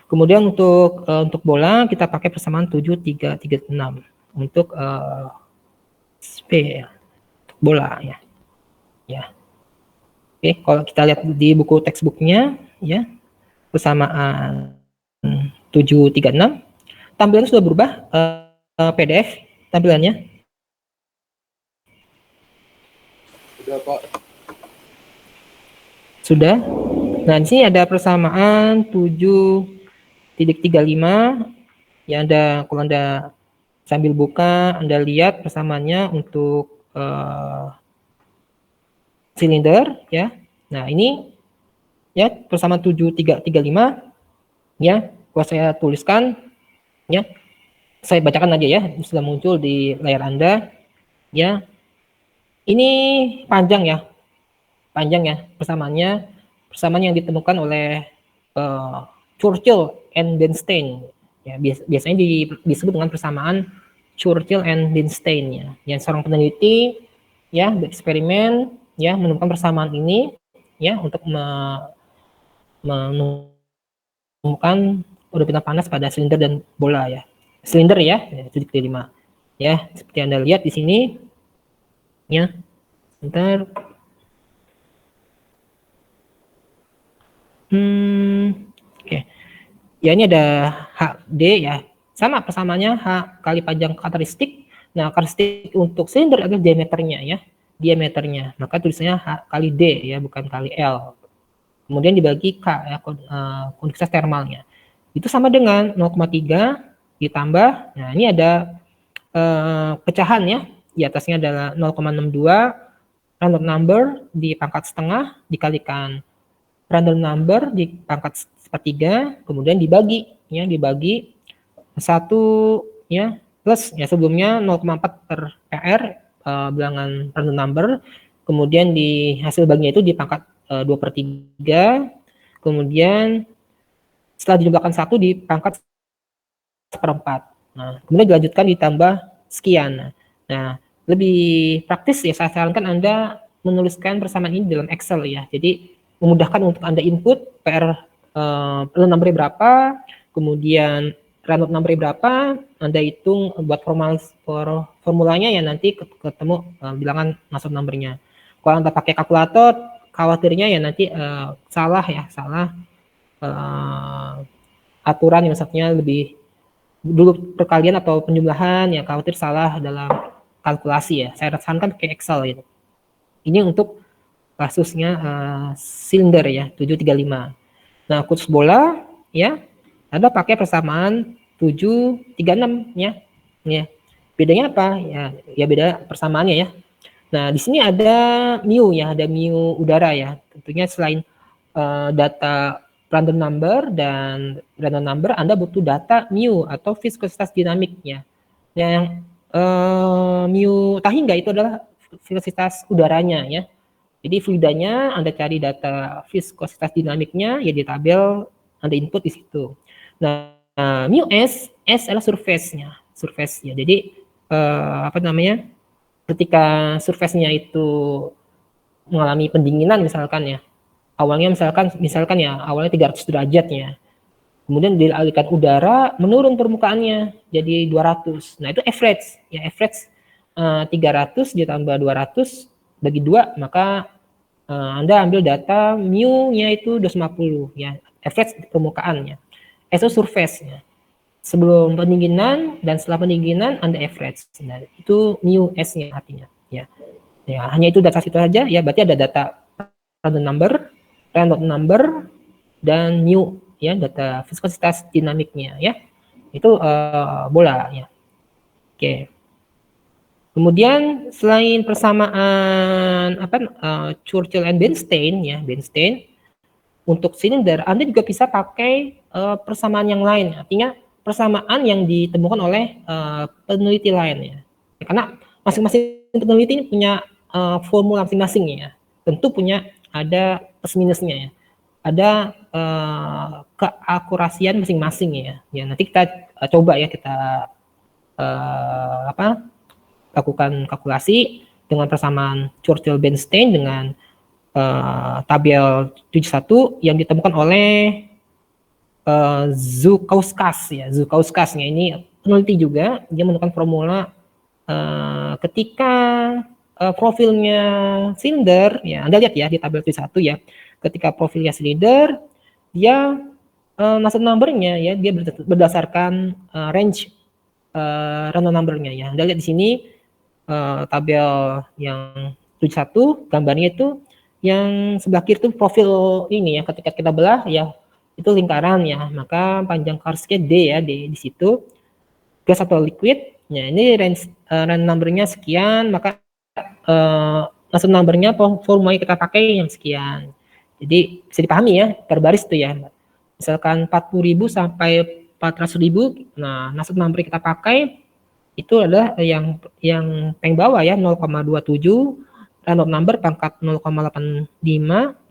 Kemudian untuk bola kita pakai persamaan 7.336 untuk SP ya, untuk bola ya. Oke, kalau kita lihat di buku textbooknya ya, persamaan 736, tampilannya sudah berubah, PDF tampilannya. Sudah, Pak. Sudah. Nah, di sini ada persamaan 7.35 ya, kalau Anda sambil buka, Anda lihat persamaannya untuk silinder ya. Nah, ini ya persamaan 7.35 ya, kalau saya tuliskan ya, saya bacakan aja ya, sudah muncul di layar Anda ya. Ini panjang ya persamaan yang ditemukan oleh Churchill and Bernstein ya, biasanya disebut dengan persamaan Churchill and Bernstein ya, yang seorang peneliti ya bereksperimen ya, menemukan persamaan ini ya untuk menemukan perpindahan panas pada silinder dan bola ya. Silinder ya, 7.5 ya, seperti Anda lihat di sini ya. Sebentar. Oke. Ya, ini ada HD ya. Sama persamaannya H kali panjang karakteristik. Nah, karakteristik untuk silinder adalah diameternya ya. Maka tulisannya H kali D ya, bukan kali L. kemudian dibagi K ya, konduktivitas termalnya. Itu sama dengan 0,3 ditambah, nah ini ada pecahan ya, di atasnya adalah 0,62 random number di pangkat setengah dikalikan random number di pangkat sepertiga, kemudian dibagi 1 ya, plus ya sebelumnya 0,4 per PR bilangan random number, kemudian di hasil baginya itu di pangkat 2/3, kemudian setelah dijumlahkan 1 di pangkat 1/4. Nah, kemudian dilanjutkan ditambah sekian. Nah, lebih praktis ya saya sarankan Anda menuliskan persamaan ini dalam Excel ya. Jadi memudahkan untuk Anda input PR random number berapa, kemudian random number berapa, Anda hitung buat formulanya ya, nanti ketemu bilangan masuk numbernya. Kalau Anda pakai kalkulator, khawatirnya ya nanti salah aturan yang maksudnya lebih dulu perkalian atau penjumlahan ya, khawatir salah dalam kalkulasi ya. Saya sarankan pakai Excel gitu. Ini untuk kasusnya silinder ya 735. Nah, khusus bola ya Anda pakai persamaan 736 ya. Ya. Bedanya apa? Ya beda persamaannya ya. Nah, di sini ada mu ya, ada mu udara ya. Tentunya selain data random number dan random number, Anda butuh data mu atau viskositas dinamiknya. Yang mu Tahingga itu adalah viskositas udaranya ya. Jadi fluidanya Anda cari data viskositas dinamiknya ya di tabel Anda input di situ. Nah, mu S adalah surface-nya. Jadi ketika surface-nya itu mengalami pendinginan misalkan ya. Awalnya misalkan ya awalnya 300 derajat ya. Kemudian dialirkan udara, menurun permukaannya jadi 200. Nah, itu average. Ya, average 300 ditambah 200 bagi 2, maka Anda ambil data mu-nya itu 250 ya, average permukaannya. Itu surface-nya. Sebelum pendinginan dan setelah pendinginan Anda average. Nah, itu mu S-nya artinya ya. Ya, hanya itu data situ saja ya, berarti ada data random number dan mu ya, data viskositas dinamiknya ya. Itu bola ya. Oke. Kemudian selain persamaan Churchill and Bernstein ya, untuk silinder Anda juga bisa pakai persamaan yang lain. Artinya persamaan yang ditemukan oleh peneliti lain ya. Karena masing-masing peneliti ini punya formula masing-masing ya. Tentu punya ada plus minusnya ya. Ada keakurasian masing-masing ya. Ya, nanti kita coba ya, kita lakukan kalkulasi dengan persamaan Churchill-Bernstein dengan tabel 71 yang ditemukan oleh Zhukauskas ya. Zhukauskas-nya ini peneliti juga, dia menemukan formula ketika profilnya silinder ya, Anda lihat ya di tabel 71 ya. Ketika profilnya silinder, dia masuk numbernya ya, dia berdasarkan range random numbernya ya. Anda lihat di sini tabel yang 71, gambarnya itu yang sebelah kiri itu profil ini ya, ketika kita belah ya itu lingkaran ya, maka panjang garisnya D ya, di situ gas atau liquid. Ya, ini range random numbernya sekian, maka masuk numbernya formula kita pakai yang sekian. Jadi bisa dipahami ya, per baris itu ya. Misalkan 40.000 sampai 400.000, nah masuk number kita pakai itu adalah yang paling bawah ya, 0,27 random number pangkat 0,85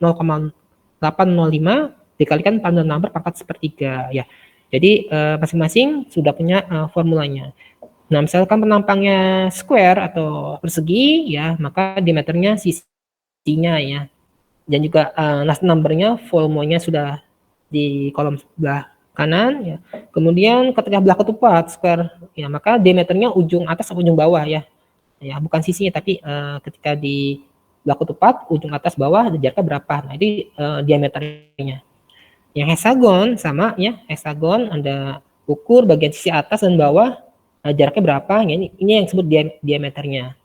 0,805 dikalikan random number pangkat sepertiga ya. Jadi masing-masing sudah punya formulanya. Nah, misalkan penampangnya square atau persegi ya, maka diameternya sisinya ya. Dan juga numbernya volumenya sudah di kolom sebelah kanan ya. Kemudian ketika belah ketupat square ya, maka diameternya ujung atas atau ujung bawah ya. Ya, bukan sisinya, tapi ketika di belah ketupat ujung atas bawah jaraknya berapa. Nah, itu diameternya. Yang hexagon sama ya, hexagon Anda ukur bagian sisi atas dan bawah jaraknya berapa ya, ini yang disebut diameternya.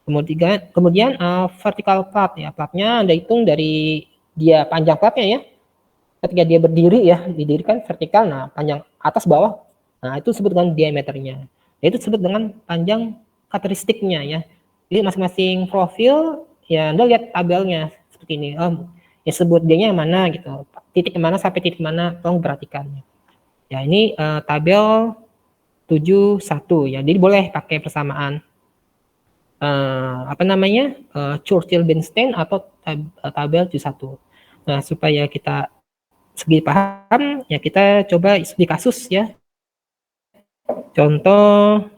Kemudian vertical plat ya, platnya Anda hitung dari dia panjang platnya ya, ketika dia berdiri ya, didirikan vertikal, nah panjang atas bawah, nah itu disebut dengan diameternya. Itu disebut dengan panjang karakteristiknya ya. Jadi masing-masing profil ya Anda lihat tabelnya seperti ini. Ya sebut dia yang mana gitu. Titik mana sampai titik mana, tolong perhatikan. Ya ini tabel 71 ya. Jadi boleh pakai persamaan Churchill-Bernstein atau tabel 71. Nah, supaya kita segi paham ya kita coba studi kasus ya. Contoh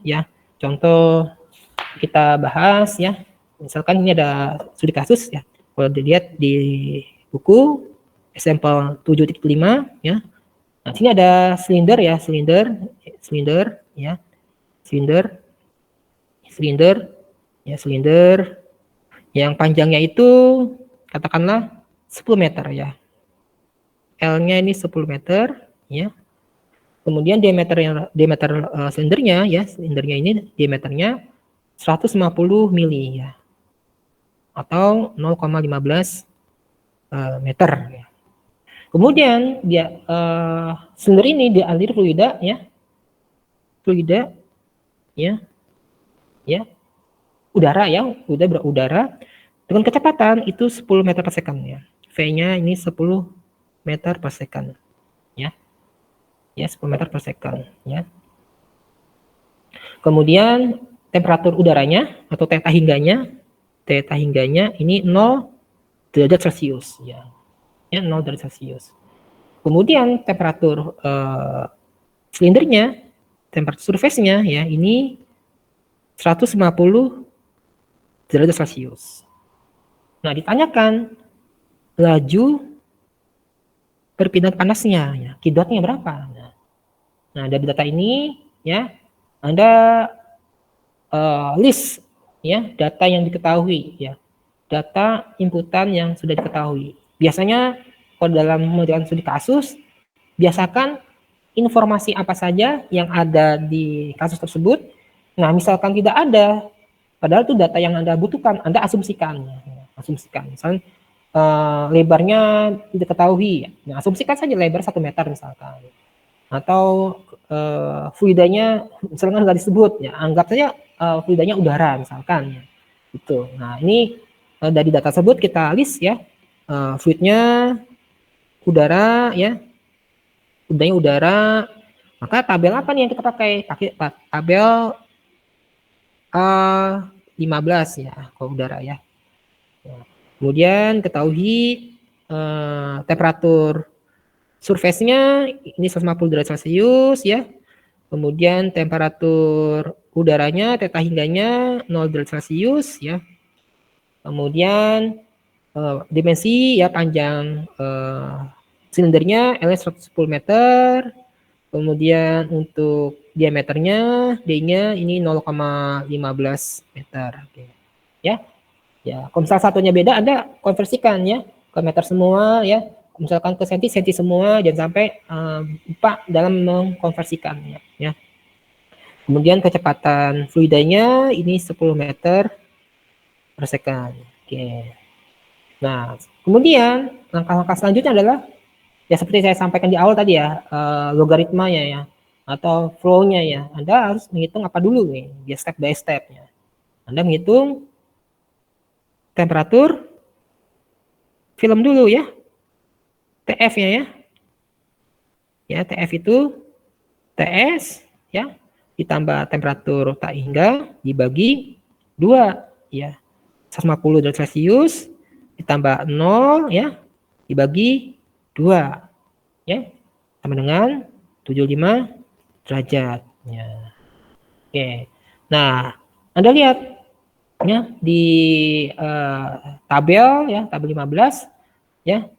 kita bahas ya. Misalkan ini ada studi kasus ya. Kalau dilihat di buku sampel 7.5 ya. Nah, sini ada silinder ya, silinder yang panjangnya itu katakanlah 10 meter ya. L-nya ini 10 meter ya. Kemudian diameter silindernya ini diameternya 150 mili ya. Atau 0,15 meter ya. Kemudian dia silinder ini dialiri fluida udara dengan kecepatan itu 10 meter per second ya. V-nya ini 10 meter per second ya. Ya, 10 meter per second ya. Kemudian temperatur udaranya atau theta hingganya ini 0 derajat Celcius ya. Ya, 0 derajat Celcius. Kemudian temperatur silindernya, temperatur surface-nya ya, ini 150 derajat Celcius. Nah, ditanyakan laju perpindahan panasnya ya, kidotnya berapa? Nah, dari data ini ya, Anda list ya data yang diketahui ya. Data inputan yang sudah diketahui. Biasanya kalau dalam mengerjakan studi kasus, biasakan informasi apa saja yang ada di kasus tersebut. Nah, misalkan tidak ada, padahal itu data yang Anda butuhkan, Anda asumsikan. Misalnya lebarnya tidak ketahui. Nah, asumsikan saja lebar 1 meter misalkan. Atau fluidanya misalkan nggak disebut, ya anggap saja fluidanya udara misalkan. Gitu. Nah, ini dari data tersebut kita list ya, fluidnya udara ya, udahnya udara. Maka tabel apa nih yang kita pakai? Pakai tabel 15 ya, kalau udara ya. Kemudian ketahui temperatur surface-nya ini 150 derajat Celcius ya. Kemudian temperatur udaranya, theta hingganya 0 derajat Celcius ya. Kemudian dimensi ya panjang silindernya L 110 meter. Kemudian untuk diameternya D-nya ini 0,15 meter. Oke. Ya. Ya, kalau misal satunya beda Anda konversikan ya ke meter semua ya. Misalkan ke senti semua, jangan sampai lupa dalam mengkonversikannya ya. Kemudian kecepatan fluidanya ini 10 meter per second. Oke. Nah, kemudian langkah-langkah selanjutnya adalah ya seperti saya sampaikan di awal tadi ya, logaritmanya ya atau flow-nya ya. Anda harus menghitung apa dulu nih, dia step by step-nya. Anda menghitung temperatur film dulu ya. TF-nya ya. Ya, TF itu TS ya ditambah temperatur tak hingga dibagi 2 ya. 150 derajat Celcius ditambah 0 ya dibagi 2 ya sama dengan 75 derajat ya. Oke. Nah, Anda lihat ya di tabel 15 ya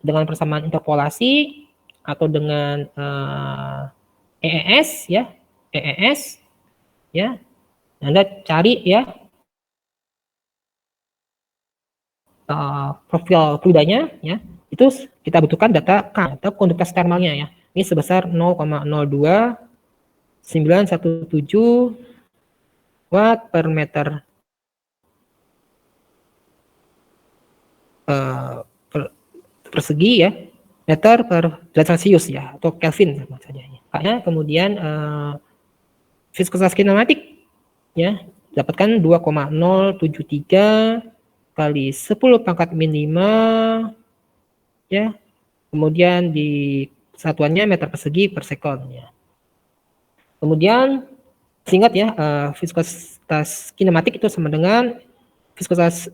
dengan persamaan interpolasi atau dengan EES ya. Anda cari ya profil fluidanya ya. Itu kita butuhkan data K atau konduktivitas termalnya ya. Ini sebesar 0,02917 watt per meter persegi ya, meter per derajat Celcius ya, atau Kelvin sama saja ya. Kemudian viskositas kinematik ya, dapatkan 2,073 kali 10 pangkat min 5 ya. Kemudian di satuannya meter persegi per sekon ya. Kemudian ingat ya, viskositas kinematik itu sama dengan viskositas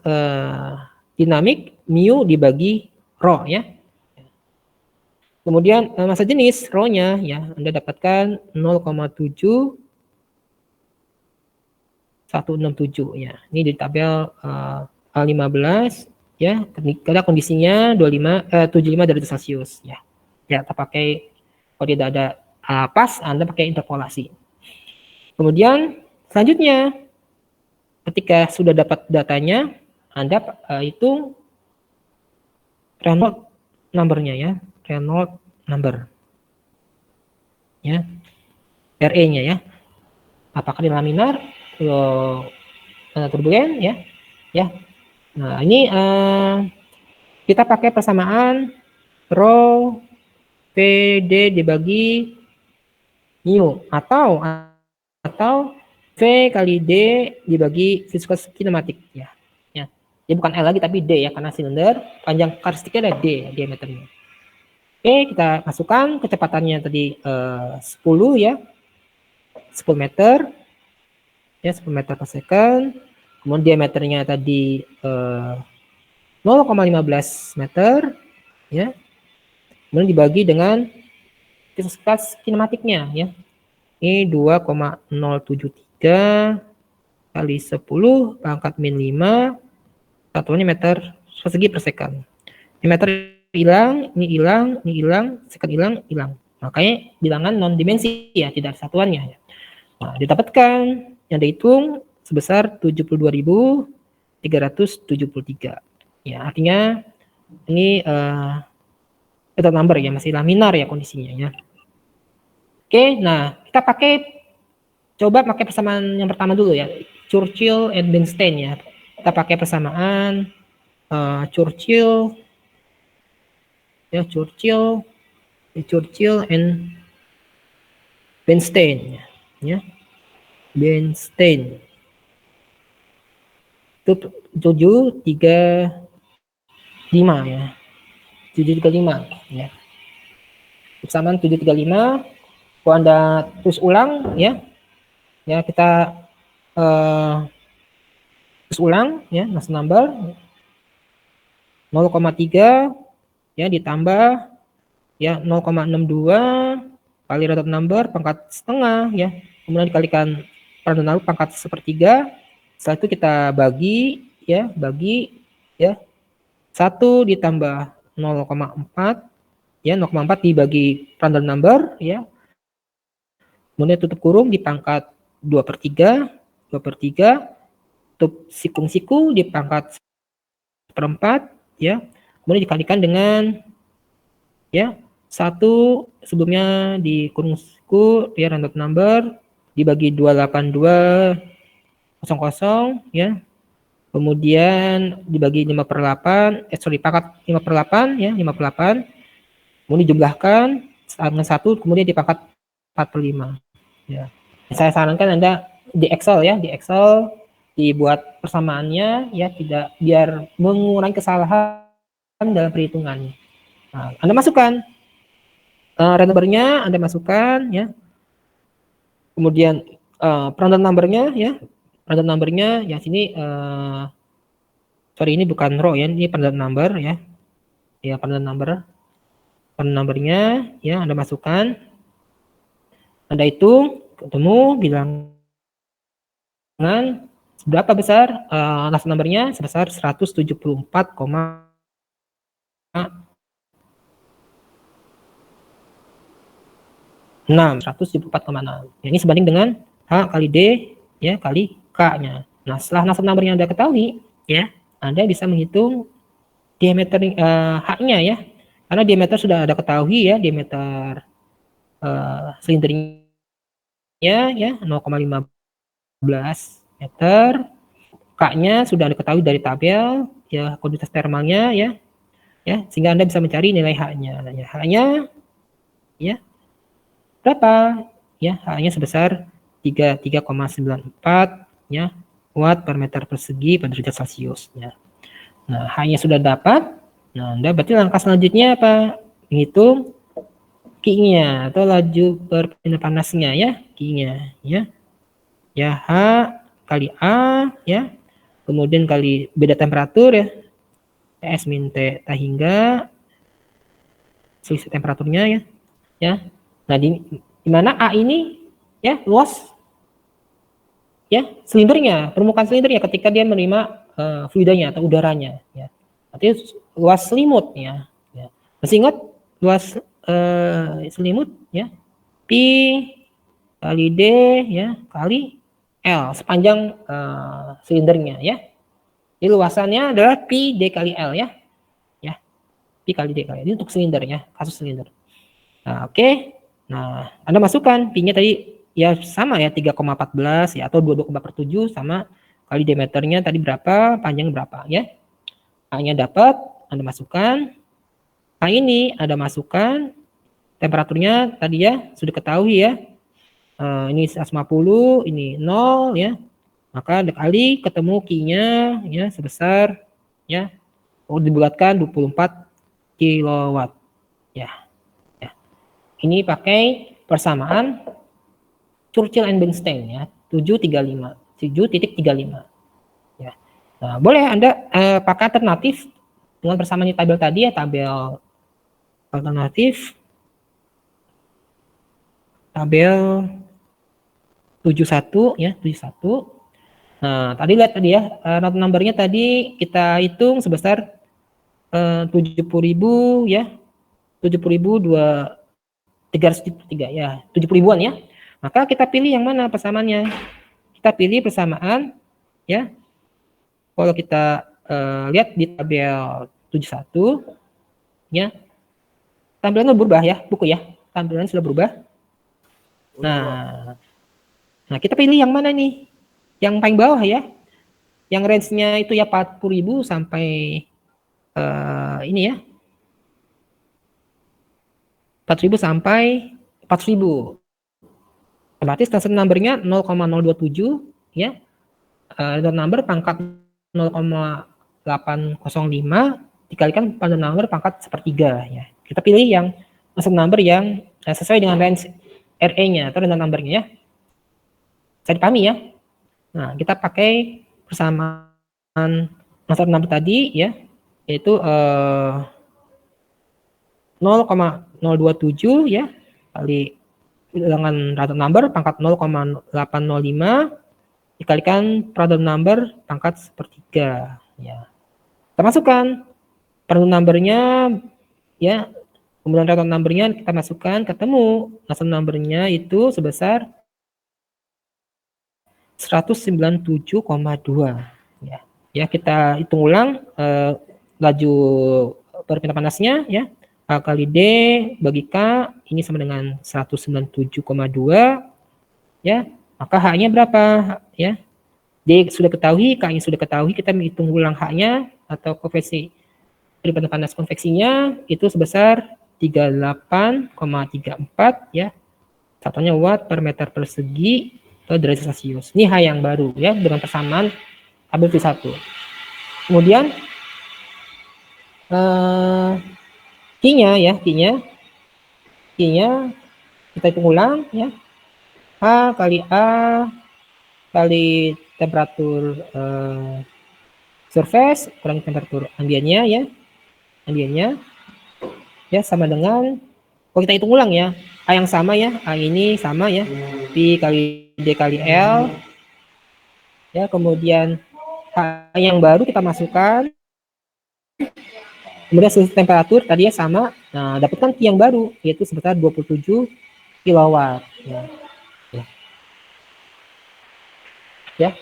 dinamik mu dibagi rho ya. Kemudian massa jenis rho-nya ya, Anda dapatkan 0,7167 ya. Ini di tabel A15 ya, ketika kondisinya 75 derajat Celcius ya. Ya, kita pakai, kalau tidak ada pas, Anda pakai interpolasi. Kemudian selanjutnya ketika sudah dapat datanya, Anda hitung Reynolds number-nya ya, Reynolds number ya, RE-nya ya, apakah di laminar, turbulen ya. Nah ini kita pakai persamaan rho PD dibagi mu atau V kali D dibagi viskositas kinematik ya. Dia bukan L lagi tapi D ya, karena silinder panjang karakteristiknya ada D diameternya. Oke, kita masukkan kecepatannya tadi 10 ya, 10 meter ya, 10 meter per second. Kemudian diameternya tadi 0,15 meter ya. Kemudian dibagi dengan viskositas kinematiknya ya. Ini 2,073 kali 10 pangkat min 5, satuannya meter persegi per second. Ini meter hilang, ini hilang, second hilang. Makanya bilangan non dimensi ya, tidak ada satuannya ya. Nah, didapatkan yang dihitung sebesar 72.373. Ya, artinya ini total number ya, masih laminar ya kondisinya ya. Oke, nah kita coba pakai persamaan yang pertama dulu ya, Churchill and Bernstein ya. Kita pakai persamaan Churchill and Bernstein ya. Bernstein itu 735 ya. 735 ya. Persamaan 735. Kalau Anda terus ulang ya. Ya, kita terus ulang ya, mass number 0,3 ya ditambah ya 0,62 kali root number pangkat setengah ya, kemudian dikalikan random number pangkat sepertiga. Setelah itu kita bagi ya 1 ditambah 0,4 ya, 0,4 dibagi random number ya, kemudian tutup kurung di pangkat 2/3 tutup siku di pangkat 1/4 ya, kemudian dikalikan dengan ya 1 sebelumnya di kurung siku ya, random number dibagi 28200 ya, kemudian dibagi 5/8 pangkat 5/8 ya, 5/8, kemudian dijumlahkan dengan 1, kemudian di pangkat 4/5 ya. Saya sarankan Anda di Excel ya, dibuat persamaannya ya, tidak, biar mengurangi kesalahan dalam perhitungannya. Nah, Anda masukkan random number-nya, Anda masukkan ya, kemudian random number-nya ya, sini sorry, ini bukan row ya, ini random number ya, random number-nya ya, Anda masukkan, Anda hitung, ketemu bilangan berapa besar last number-nya, sebesar 174,6. Ini sebanding dengan H kali D ya kali K-nya. Nah, setelah nasab number-nya Anda ketahui ya, Anda bisa menghitung diameter H-nya ya. Karena diameter sudah ada ketahui ya, diameter silindernya ya 0,15 meter. K-nya sudah diketahui dari tabel ya, konduktors termalnya ya. ya, sehingga Anda bisa mencari nilai H-nya. Ya, H-nya ya berapa? Ya, H-nya sebesar 33,94 ya watt per meter persegi per derajat Celcius ya. Nah, H-nya sudah dapat. Nah, Anda berarti langkah selanjutnya apa? Menghitung Q-nya atau laju perpindahan panasnya ya, Q-nya ya. Ya, H kali A ya. Kemudian kali beda temperatur ya. S min T hingga selisih temperaturnya ya. Ya. Nah, di mana A ini ya luas ya silindernya, permukaan silindernya ketika dia menerima fluidanya atau udaranya ya. Artinya luas selimutnya ya. Masih ingat luas selimut ya, Pi kali D ya kali L sepanjang silindernya ya. Jadi luasannya adalah Pi D kali L ya. Ya. Pi kali D kali L. Ini untuk silinder ya, kasus silinder. Nah, oke. Nah, Anda masukkan Pi-nya tadi ya sama ya 3,14 ya atau 22,7 sama kali diameternya tadi berapa, panjang berapa ya. A-nya dapat, Anda masukkan. Nah, ini Anda masukkan temperaturnya tadi ya sudah ketahui ya. Ini 150, ini 0 ya. Maka dikali ketemu Q-nya ya sebesar ya dibulatkan 24 kilowatt ya. Ya. Ini pakai persamaan Churchill and Bernstein ya 7,35 ya. Nah, boleh Anda pakai alternatif dengan persamaan di tabel tadi ya, tabel alternatif tabel 71 ya 71. Nah, tadi lihat tadi ya, numbernya tadi kita hitung sebesar 70.000 ya. 70.303 ya, 70.000-an ya. Maka kita pilih yang mana persamaannya? Kita pilih persamaan ya. Kalau kita lihat di tabel 71 ya. Tampilannya berubah ya, buku ya. Tampilannya sudah berubah. Nah, kita pilih yang mana nih? Yang paling bawah ya, yang range-nya itu ya 40.000 sampai ini ya 4.000 sampai 4.000. Berarti standard number-nya 0,027 ya. Random number pangkat 0,805 dikalikan pada number pangkat sepertiga ya. Kita pilih yang standard number yang sesuai dengan range RA-nya atau random number-nya ya. Saya dipahami ya. Nah, kita pakai persamaan standard number tadi ya, yaitu 0,027 ya kali dengan random number pangkat 0,805 dikalikan random number pangkat sepertiga ya. Kita masukkan random number-nya ya, kemudian random number-nya kita masukkan, ketemu random number-nya itu sebesar 197,2 ya. Ya, kita hitung ulang laju perpindahan panasnya ya. A kali D bagi K ini sama dengan 197,2 ya. Maka H-nya berapa ya? D sudah ketahui, K-nya sudah ketahui, kita menghitung ulang H-nya atau konveksi perpindahan panas konveksinya itu sebesar 38,34 ya. Satunya watt per meter persegi atau derajat Celcius. Ini H yang baru ya dengan persamaan tabel V1. Kemudian Q-nya ya, Q-nya kita hitung ulang ya. A kali A kali temperatur surface kurang temperatur ambiennya ya. Ambiennya ya sama dengan, kalau kita hitung ulang ya, A yang sama ya, A ini sama ya, Pi kali D kali L ya, kemudian H yang baru kita masukkan, kemudian selisih temperatur tadi ya sama. Nah, dapatkan Q yang baru yaitu sebesar 27 kilowatt ya. Ya.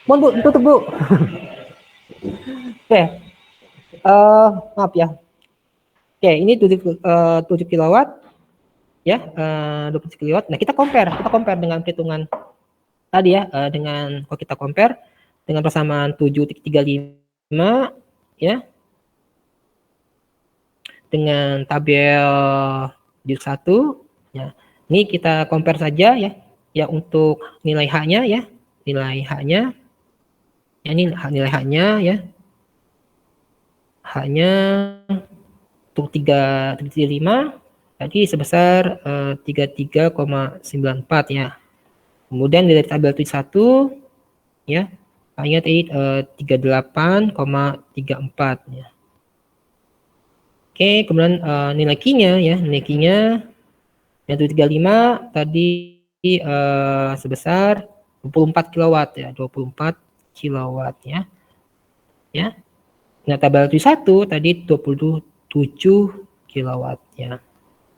Mohon Bu, tutup Bu. Oke. Maaf ya. Oke, ini 7 kilowatt ya, 27 kilowatt. Nah, kita compare dengan perhitungan tadi ya, dengan kalau kita compare dengan persamaan 7,35 ya. dengan tabel judul 1 ya. Ini kita compare saja ya. Ya untuk nilai H-nya ya. Nilai H-nya. Ya, ini nilai H-nya ya. H-nya untuk 3.5 tadi sebesar 33,94 ya. Kemudian dari tabel 1 ya, hanya tadi 38,34 ya. Oke, kemudian nilai Q-nya ya, nilai Q-nya yang 35 tadi sebesar 24 kilowatt ya, 24 kilowatt ya. Ya. Nah, tabel 1 tadi 27 kilowatt ya.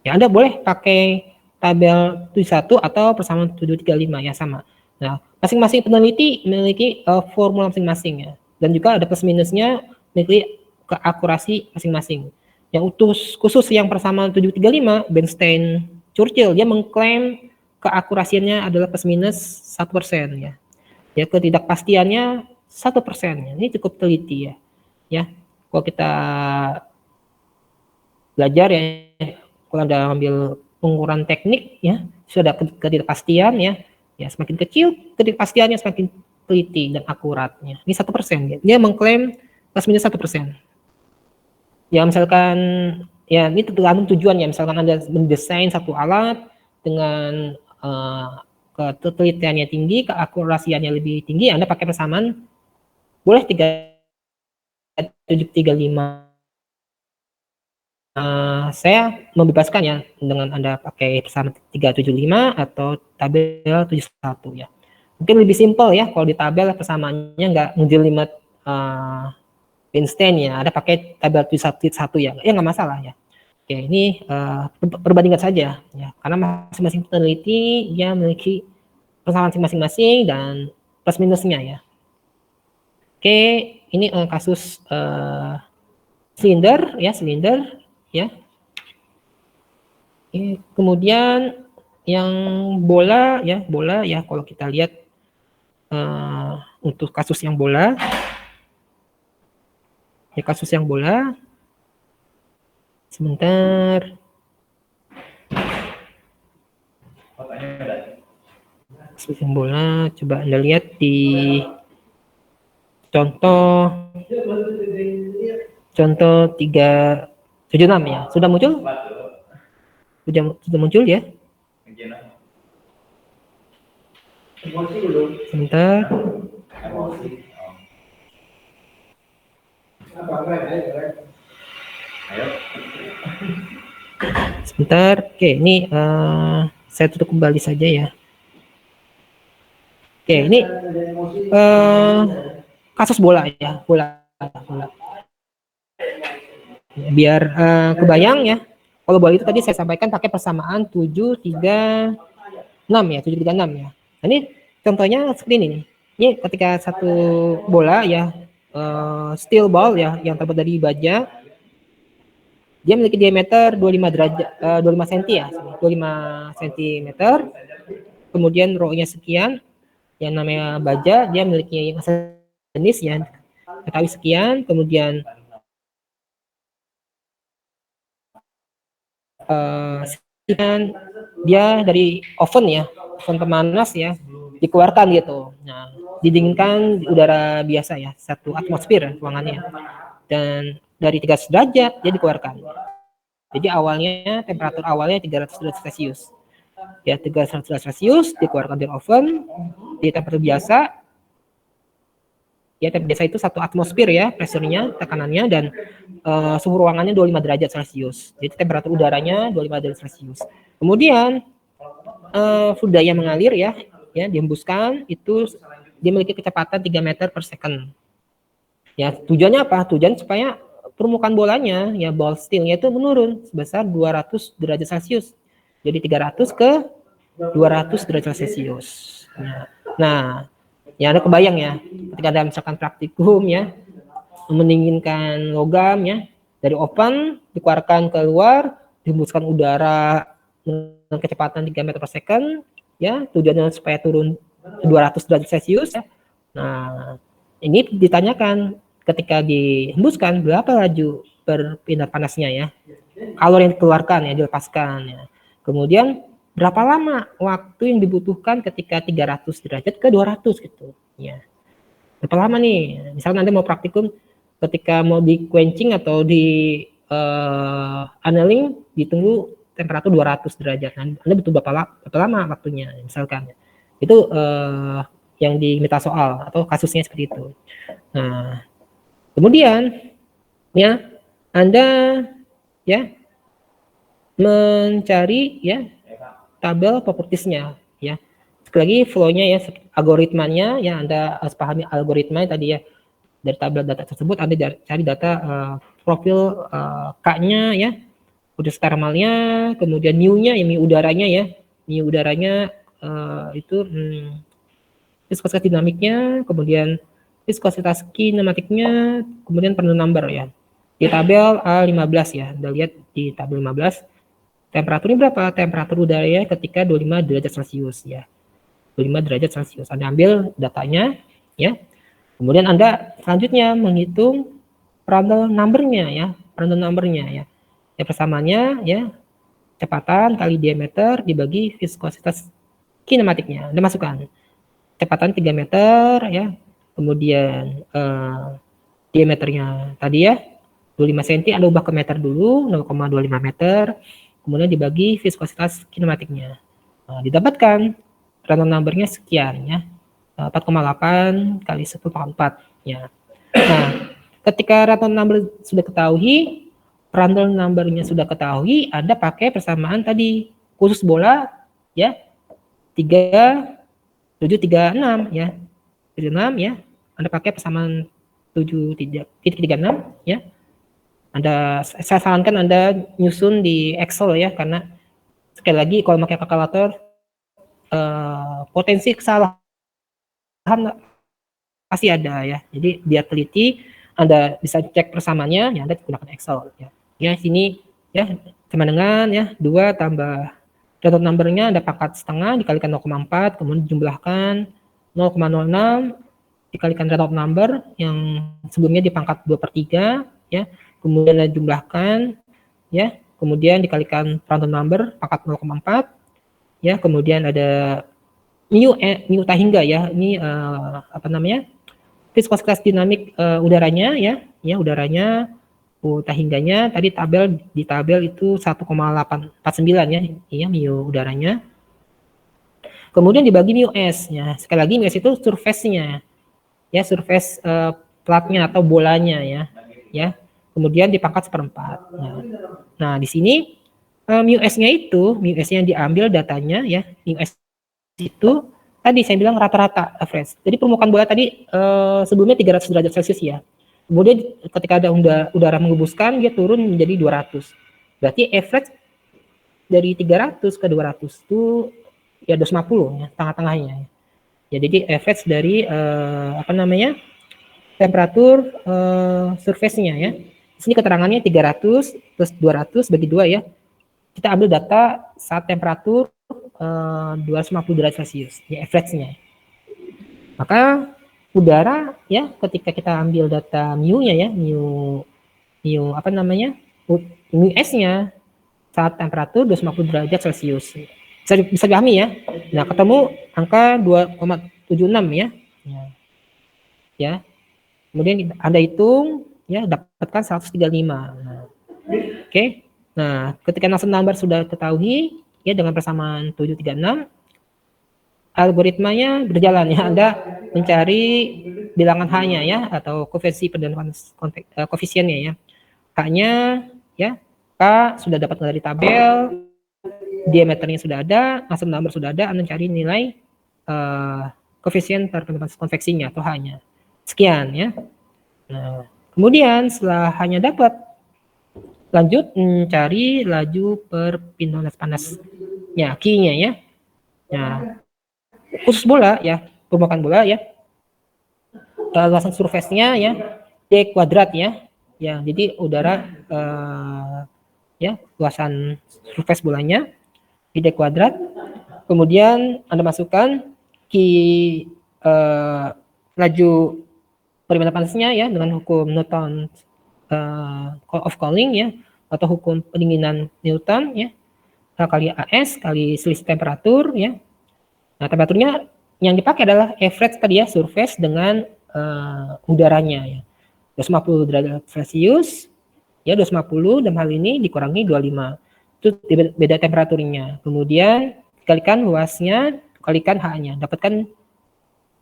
Ya, Anda boleh pakai tabel 1 atau persamaan 735 ya, sama. Nah, masing-masing peneliti memiliki formula masing-masing ya. Dan juga ada plus minusnya, memiliki keakurasi masing-masing. Yang khusus yang persamaan 735, Bernstein Churchill, dia mengklaim keakurasiannya adalah plus minus 1% ya. Ya, ketidakpastiannya 1% ya. Ini cukup teliti ya. Ya, kalau kita belajar ya, kalau Anda ambil pengukuran teknik ya, sudah ketidakpastian ya, semakin kecil ketidakpastiannya semakin teliti dan akuratnya. Ini 1% ya. Dia mengklaim plus minus 1%. Ya misalkan ya ini tergantung tujuan ya. Misalkan Anda mendesain satu alat dengan ketelitiannya tinggi, keakurasiannya lebih tinggi, Anda pakai persamaan boleh 735. Saya membebaskan ya dengan Anda pakai persamaan 375 atau tabel 71 ya. Mungkin lebih simpel ya kalau di tabel persamaannya nggak ngejelimet Bernstein ya, ada pakai tabel 71 ya, nggak masalah ya. Oke, ini perbandingan saja ya, karena masing-masing peneliti dia memiliki persamaan masing-masing dan plus minusnya ya. Oke, ini kasus silinder ya. Kemudian yang bola ya, kalau kita lihat untuk kasus yang bola ya, sebentar. Kasus yang bola, coba Anda lihat di contoh 376 ya. Sudah muncul? Sudah muncul ya? Sebentar. Sebentar. Oke, ini saya tutup kembali saja ya. Oke, ini kasus bola ya, bola. Biar kebayang ya. Kalau bola itu tadi saya sampaikan pakai persamaan 736 ya, 736 ya. Nah, ini contohnya seperti ini nih. Ini ketika satu bola ya, steel ball ya, yang terbuat dari baja, dia memiliki diameter 25 derajat, 25 cm ya, 25 cm. Kemudian rho-nya sekian, yang namanya baja, dia memiliki jenis ya, ketahui sekian, kemudian dia dari oven ya, oven pemanas ya, dikeluarkan gitu. Nah, didinginkan udara biasa ya, 1 atmosfer ruangannya, dan dari 300 derajat dia dikeluarkan. Jadi awalnya temperatur awalnya 300 derajat Celcius. Ya, 300 derajat Celcius dikeluarkan dari oven di temperatur biasa. Ya, temperatur biasa itu 1 atmosfer ya, pressure-nya, tekanannya, dan suhu ruangannya 25 derajat Celcius. Jadi temperatur udaranya 25 derajat Celcius. Kemudian fluida yang mengalir ya, dihembuskan, itu dia memiliki kecepatan 3 meter per second. Ya, tujuannya apa? Tujuan supaya permukaan bolanya ya, ball steel-nya itu menurun sebesar 200 derajat Celcius. Jadi 300 ke 200 derajat Celcius. Nah, ya Anda kebayang ya, ketika ada misalkan praktikum ya, mendinginkan logam ya, dari oven dikeluarkan keluar, dihembuskan udara dengan kecepatan 3 meter per second ya, tujuannya supaya turun 200 derajat Celcius ya. Nah, ini ditanyakan ketika dihembuskan berapa laju perpindahan panasnya ya. kalori yang dikeluarkan ya, dilepaskan ya. Kemudian berapa lama waktu yang dibutuhkan ketika 300 derajat ke 200 gitu ya. Berapa lama nih? Misalnya Anda mau praktikum ketika mau di quenching atau di annealing ditunggu temperatur 200 derajat. Nah, Anda butuh berapa lama waktunya misalkan. Itu yang diminta soal atau kasusnya seperti itu. Nah, kemudian ya Anda ya mencari ya tabel propertiesnya ya. Sekali lagi flow-nya ya, algoritmanya ya Anda harus pahami algoritma tadi ya. Dari tabel data tersebut Anda cari data profil K-nya ya, kondisi thermalnya, kemudian mu-nya ya, mu udaranya ya. Mu udaranya itu viskositas dinamiknya, kemudian viskositas kinematiknya, kemudian Prandtl number ya. Di tabel A15 ya, Anda lihat di tabel 15 temperaturnya berapa? Temperatur udaranya ketika 25 derajat Celcius ya. 25 derajat Celcius. Anda ambil datanya ya. Kemudian Anda selanjutnya menghitung Prandtl number-nya ya. Prandtl number-nya ya. Ya persamaannya ya kecepatan kali diameter dibagi viskositas kinematiknya. Anda masukkan. Kecepatan 3 meter ya. Kemudian diameternya tadi ya 25 cm Anda ubah ke meter dulu 0,25 meter. Kemudian dibagi viskositas kinematiknya. Nah, didapatkan Prandtl number-nya sekian ya. 4,8 kali 10/4 ya. Nah, ketika Prandtl number sudah ketahui, Prandtl number-nya sudah ketahui, Anda pakai persamaan tadi khusus bola ya 736 ya. 76 ya. Anda pakai persamaan 7.36 ya. Saya sarankan Anda nyusun di Excel ya, karena sekali lagi kalau pakai kalkulator potensi kesalahan pasti ada ya. Jadi biar teliti, Anda bisa cek persamaannya, ya Anda gunakan Excel ya. Ya sini ya sama dengan ya 2 tambah Prandtl number-nya Anda pangkat setengah dikalikan 0,4, kemudian dijumlahkan 0,06 dikalikan Prandtl number yang sebelumnya dipangkat 2/3 ya. Kemudian Anda jumlahkan ya, kemudian dikalikan Prandtl number pangkat 0,4 ya, kemudian ada mu tahingga ya. Ini apa namanya? Viskositas dinamik udaranya ya, udaranya tahingganya tadi di tabel itu 1,849 ya, iya mu udaranya. Kemudian dibagi mu s ya. Sekali lagi mu s itu surface-nya. Ya, surface platnya atau bolanya ya. Ya. Kemudian dipangkat 1/4. Nah, di sini mu s-nya itu, mu s yang diambil datanya ya, mu s itu tadi saya bilang rata-rata average. Jadi permukaan bola tadi sebelumnya 300 derajat Celcius ya. Kemudian ketika ada udara menghembuskan dia turun menjadi 200. Berarti average dari 300 ke 200 itu ya 250 ya, tengah-tengahnya. Ya, jadi average dari apa namanya? Temperatur surface-nya ya. Di sini keterangannya 300 plus 200 bagi 2 ya. Kita ambil data saat temperatur 250 derajat Celcius, ya average-nya. Maka udara ya ketika kita ambil data mu-nya ya, mu apa namanya? Mu S-nya saat temperatur 250 derajat Celcius. Bisa dipahami ya. Nah, ketemu angka 2,76 ya. Ya. Kemudian Anda hitung ya dapatkan 135. Nah, oke. Nah, ketika number sudah ketahui ya dengan persamaan 736 algoritmanya berjalan ya. Anda mencari bilangan H-nya ya atau koefisiennya ya. H-nya ya, K sudah dapat dari tabel, diameternya sudah ada, number sudah ada, Anda cari nilai koefisien perpendapan konveksinya atau H-nya. Sekian ya. Nah, kemudian setelah hanya dapat, lanjut mencari laju perpindahan panasnya, Q-nya ya. Nah, khusus bola ya, permukaan bola ya. Luasan surface-nya ya, D kuadrat ya. Ya, jadi udara ya, luasan surface bolanya di D kuadrat. Kemudian Anda masukkan laju perpindahan panasnya ya dengan hukum Newton of Cooling ya. atau hukum pendinginan Newton ya. H kali AS kali selisih temperatur ya. Nah, temperaturnya yang dipakai adalah average tadi ya, surface dengan udaranya ya. 250 derajat Celcius ya, 250 dalam hal ini dikurangi 25. Itu beda temperaturnya. Kemudian dikalikan luasnya, kalikan H-nya, dapatkan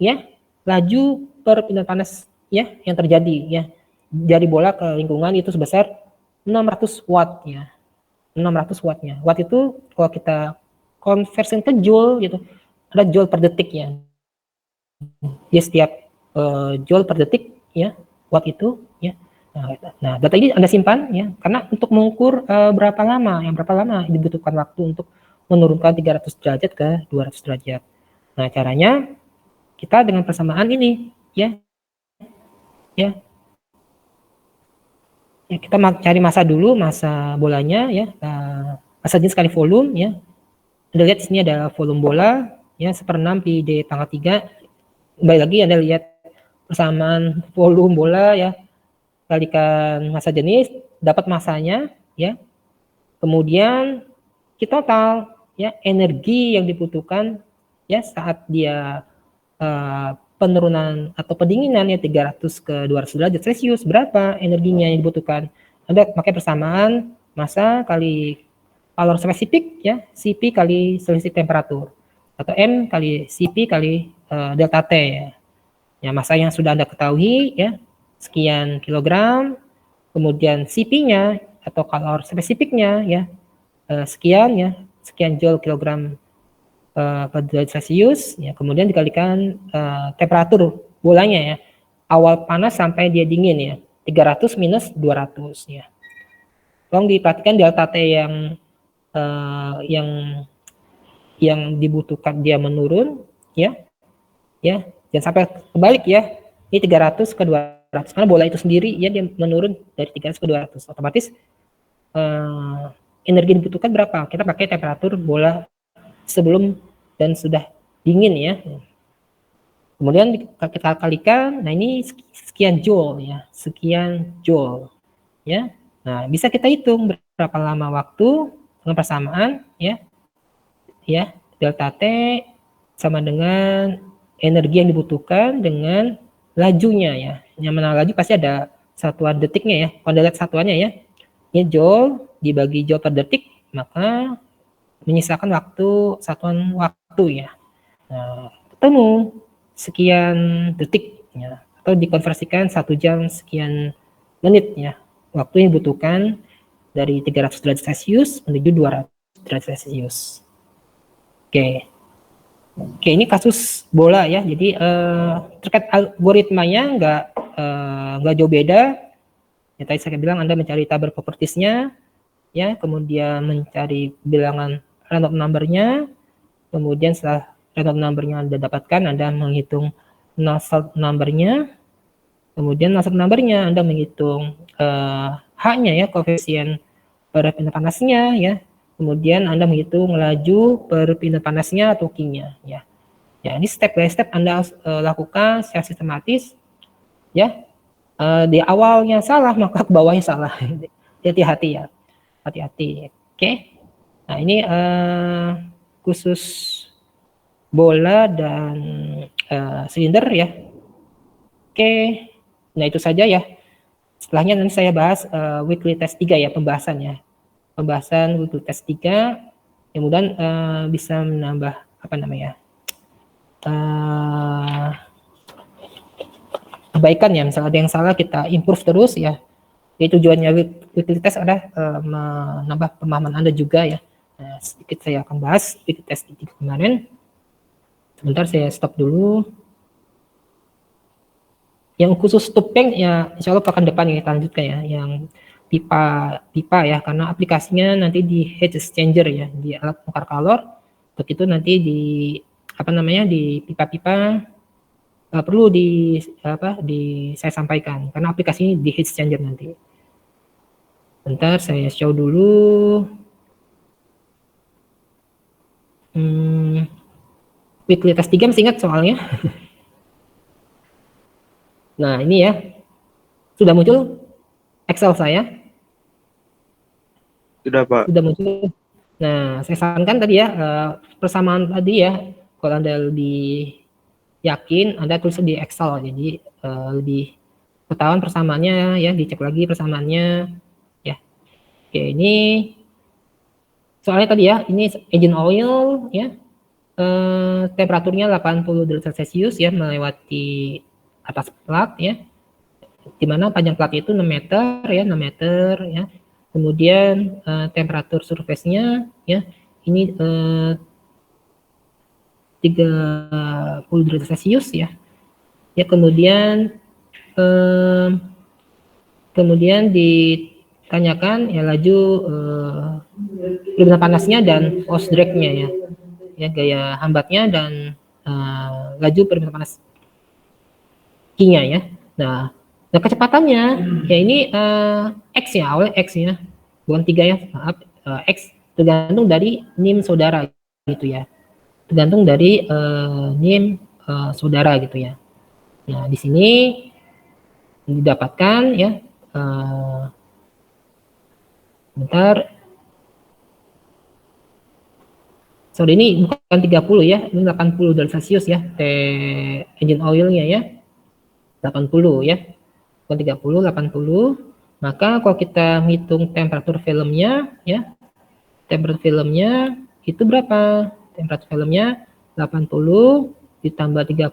ya laju perpindahan panas ya yang terjadi ya dari bola ke lingkungan itu sebesar 600 watt ya. 600 wattnya. Watt itu kalau kita konversi ke joule gitu, ada joule per detik ya. Jadi setiap joule per detik ya, watt itu ya. Nah, data ini Anda simpan ya, karena untuk mengukur berapa lama dibutuhkan waktu untuk menurunkan 300 derajat ke 200 derajat. Nah, caranya kita dengan persamaan ini ya. Ya, kita cari massa dulu, massa bolanya ya, massa jenis kali volume ya. Anda lihat di sini ada volume bola ya 1/6 pi d pangkat 3. Kembali lagi Anda lihat persamaan volume bola ya, kalikan massa jenis, dapat massanya ya. Kemudian kita total ya energi yang dibutuhkan ya saat dia penurunan atau pendinginan ya 300 ke 200 derajat Celcius, berapa energinya yang dibutuhkan. Anda pakai persamaan massa kali kalor spesifik ya, Cp kali selisih temperatur, atau M kali Cp kali delta T ya. Ya, massa yang sudah Anda ketahui ya, sekian kilogram, kemudian Cp-nya atau kalor spesifiknya ya, sekian joule kilogram per derajat Celcius ya, kemudian dikalikan temperatur bolanya ya, awal panas sampai dia dingin ya, 300 minus 200 ya. Tolong diperhatikan delta T yang dibutuhkan dia menurun ya, jangan sampai kebalik ya, ini 300 ke 200 karena bola itu sendiri ya dia menurun dari 300 ke 200, otomatis energi dibutuhkan berapa, kita pakai temperatur bola sebelum dan sudah dingin ya. Kemudian kita kalikan, nah ini sekian joule ya, sekian joule ya. Nah, bisa kita hitung berapa lama waktu dengan persamaan ya, delta T sama dengan energi yang dibutuhkan dengan lajunya ya. Yang mana laju pasti ada satuan detiknya ya. Kalau lihat satuannya ya, ini joule dibagi joule per detik, maka menyisakan waktu, satuan waktu ya. Nah, ketemu sekian detik ya, atau dikonversikan 1 jam sekian menit ya, waktu yang dibutuhkan dari 300 derajat Celcius menuju 200 derajat Celcius. Oke, ini kasus bola ya. Jadi terkait algoritmanya nggak jauh beda. Ya, tadi saya bilang Anda mencari tabel propertiesnya ya, kemudian mencari bilangan random number-nya, kemudian setelah random number-nya Anda dapatkan, Anda menghitung Nusselt number-nya, kemudian Nusselt number-nya Anda menghitung H-nya ya, koefisien perpindahan panasnya ya, kemudian Anda menghitung laju perpindahan panasnya atau Q-nya ya. Ya, ini step by step Anda lakukan secara sistematis ya. Di awalnya salah maka ke bawahnya salah. Hati-hati ya, hati-hati. Oke. Nah, ini khusus bola dan silinder ya. Oke, nah itu saja ya. Setelahnya nanti saya bahas weekly test 3 ya, pembahasan weekly test 3. Kemudian bisa menambah kebaikan ya, misalnya ada yang salah kita improve terus ya. Jadi tujuannya weekly test adalah menambah pemahaman Anda juga ya. Nah, sedikit saya akan bahas weekly test 3 kemarin. Sebentar saya stop dulu. Yang khusus tubing ya insya Allah pekan depan kita lanjutkan ya, yang pipa ya, karena aplikasinya nanti di heat exchanger ya, di alat tukar kalor. Untuk itu nanti di di pipa-pipa perlu saya sampaikan karena aplikasinya di heat exchanger nanti. Bentar saya show dulu. Weekly test 3 masih ingat soalnya. Nah, ini ya. Sudah muncul Excel saya. Sudah, Pak. Sudah muncul. Nah, saya sarankan tadi ya, persamaan tadi ya, kalau Anda lebih yakin, Anda tulis di Excel. Jadi lebih ketahuan persamaannya ya, dicek lagi persamaannya ya. Oke, ini soalnya tadi ya, ini engine oil ya, temperaturnya 80 derajat Celcius ya, melewati atas plat ya, dimana panjang plat itu 6 meter ya, 6 meter ya. Kemudian temperatur surface-nya ya, ini 30 derajat Celcius ya. Ya, kemudian ditanyakan ya laju permintaan panasnya dan force drag-nya ya. Ya, gaya hambatnya dan laju permintaan panas Q-nya ya. Nah, kecepatannya ya ini X ya, awalnya X ya. Bukan 3 ya, maaf, X tergantung dari NIM saudara gitu ya. Tergantung dari NIM saudara gitu ya. Nah, di sini didapatkan ya, bentar. Sorry, ini bukan 30 ya, ini 80 derajat Celcius ya, engine oilnya ya, 80 ya, bukan 30, 80. Maka kalau kita menghitung temperatur filmnya ya, temperatur filmnya itu berapa? Temperatur filmnya 80 ditambah 30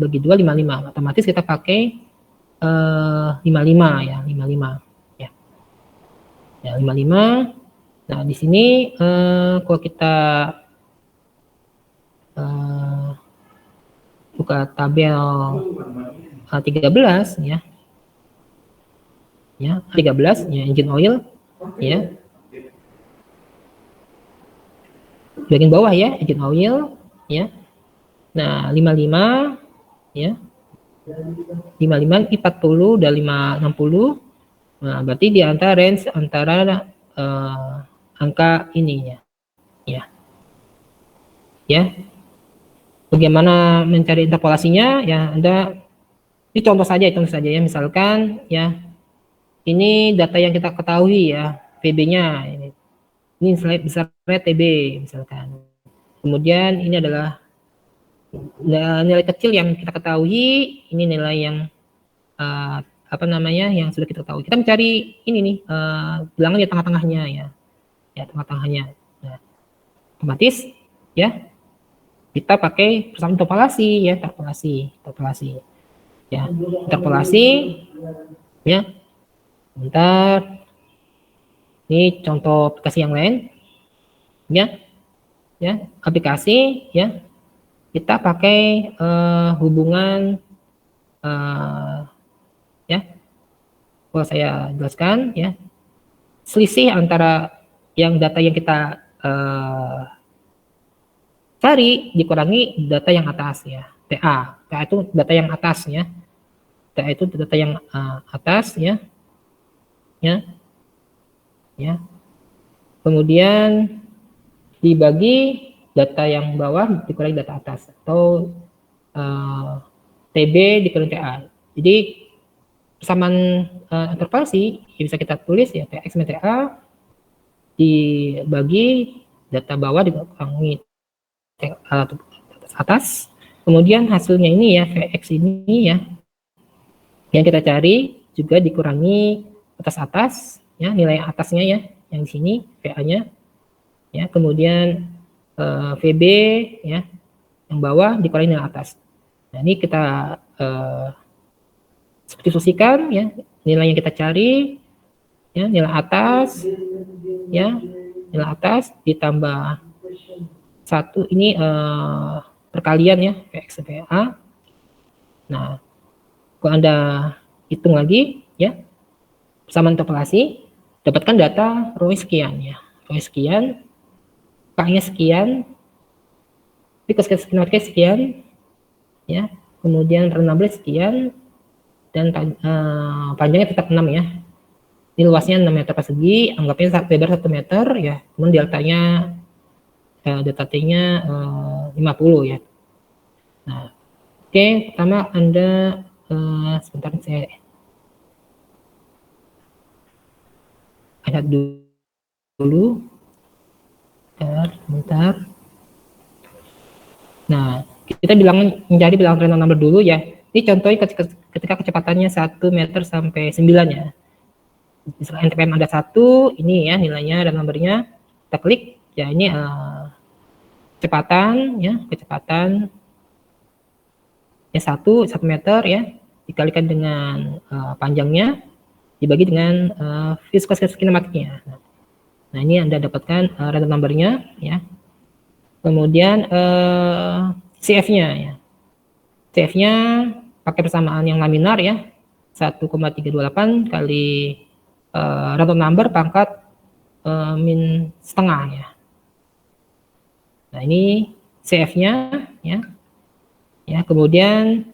bagi 2, 55. Otomatis kita pakai 55 ya, 55 ya. Ya, 55. Nah, di sini kalau kita buka tabel 13 ya. Ya, 13 ya, engine oil ya. Bagian bawah ya, engine oil ya. Nah, 55 ya. 55 ini 40 dan 560. Nah, berarti di antara range antara angka ini ya. Ya. Ya. Bagaimana mencari interpolasinya ya, Anda ini contoh saja ya, misalkan ya. Ini data yang kita ketahui ya, PB-nya ini besarnya TB misalkan. Kemudian ini adalah nilai kecil yang kita ketahui, ini nilai yang apa namanya yang sudah kita ketahui. Kita mencari ini nih bilangan di tengah-tengahnya ya. Ya, tengah-tengahnya. Nah, otomatis ya kita pakai persamaan interpolasi ya, interpolasi. Ya, interpolasi ya. Bentar. Ini contoh aplikasi yang lain. Ya. Ya, aplikasi ya. Kita pakai hubungan ya. Kalau saya jelaskan ya. Selisih antara yang data yang kita cari dikurangi data yang atas ya, TA. TA itu data yang atas ya. TA itu data yang atas ya. Ya. Ya. Kemudian dibagi data yang bawah dikurangi data atas atau TB dikurangi TA. Jadi persamaan interpolasi bisa kita tulis ya, TX min TA dibagi data bawah dikurangi atas, kemudian hasilnya ini ya, Vx ini ya, yang kita cari juga dikurangi atas ya, nilai atasnya ya, yang di sini VA-nya ya, kemudian VB ya, yang bawah dikurangi nilai atas. Nah, ini kita substitusikan ya, nilai yang kita cari ya, nilai atas ya, nilai atas ditambah 1 ini perkalian ya, Vx VA. Nah, kalau Anda hitung lagi ya, persamaan interpolasi, dapatkan data row sekian ya, row sekian, K-nya sekian, Picoskeleton kinemarknya sekian ya, kemudian renable sekian, dan panjangnya tetap 6 ya. Ini luasnya 6 meter persegi, anggapnya lebar 1 meter ya, kemudian deltanya data T-nya 50 ya. Nah, oke, pertama Anda sebentar saya lihat dulu dulu. Bentar. Nah, kita mencari bilangan random number dulu ya. Ini contohnya ketika kecepatannya 1 meter sampai 9 ya. Misalnya NTPM ada 1, ini ya nilainya dan nomornya. Kita klik, ya ini kecepatan ya, kecepatan ya 1 meter ya, dikalikan dengan panjangnya, dibagi dengan viskositas kinematiknya. Nah, ini Anda dapatkan random number-nya ya. Kemudian CF-nya ya. CF-nya pakai persamaan yang laminar ya. 1,328 kali random number pangkat min setengah ya. Nah, ini CF-nya ya. Ya, kemudian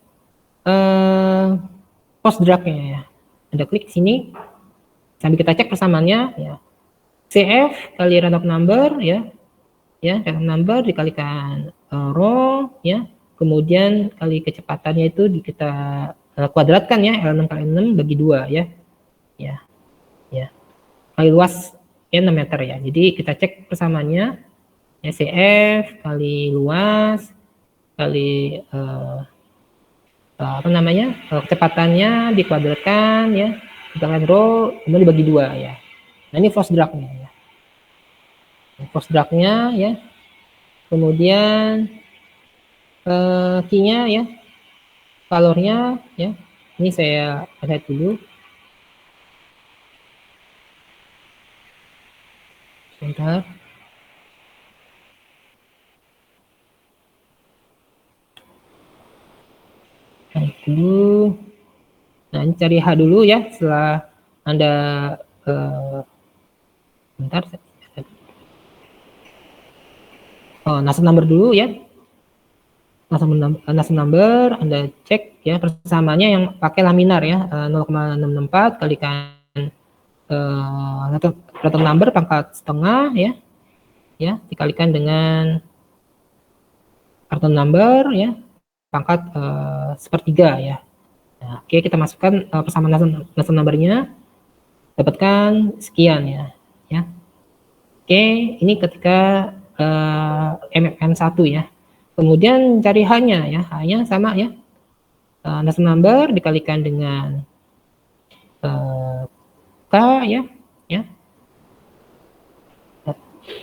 post drag-nya ya. Anda klik sini sambil kita cek persamaannya ya. CF kali random number ya, random number dikalikan rho ya, kemudian kali kecepatannya itu kita kuadratkan ya, L6 kali 6 bagi 2 ya, kali luas ya 6 meter ya. Jadi kita cek persamaannya ya, CF kali luas kali kecepatannya dikuadratkan ya, dikalikan rho kemudian dibagi 2 ya. Nah, ini force drag-nya ya. Force drag-nya ya. Kemudian Q-nya ya. Valornya ya. Ini saya lihat dulu. Sebentar. Dulu. Nah, ini cari H dulu ya. Setelah Anda bentar. Nasab number dulu ya. Nasab number Anda cek ya persamaannya yang pakai laminar ya, 0,664 kalikan random number pangkat setengah ya, dikalikan dengan random number ya pangkat sepertiga ya. Nah, oke, kita masukkan persamaan nasab numbernya, dapatkan sekian ya. Oke, ini ketika MM1 ya. Kemudian cari H-nya ya. H-nya sama ya. Nasab number dikalikan dengan K ya.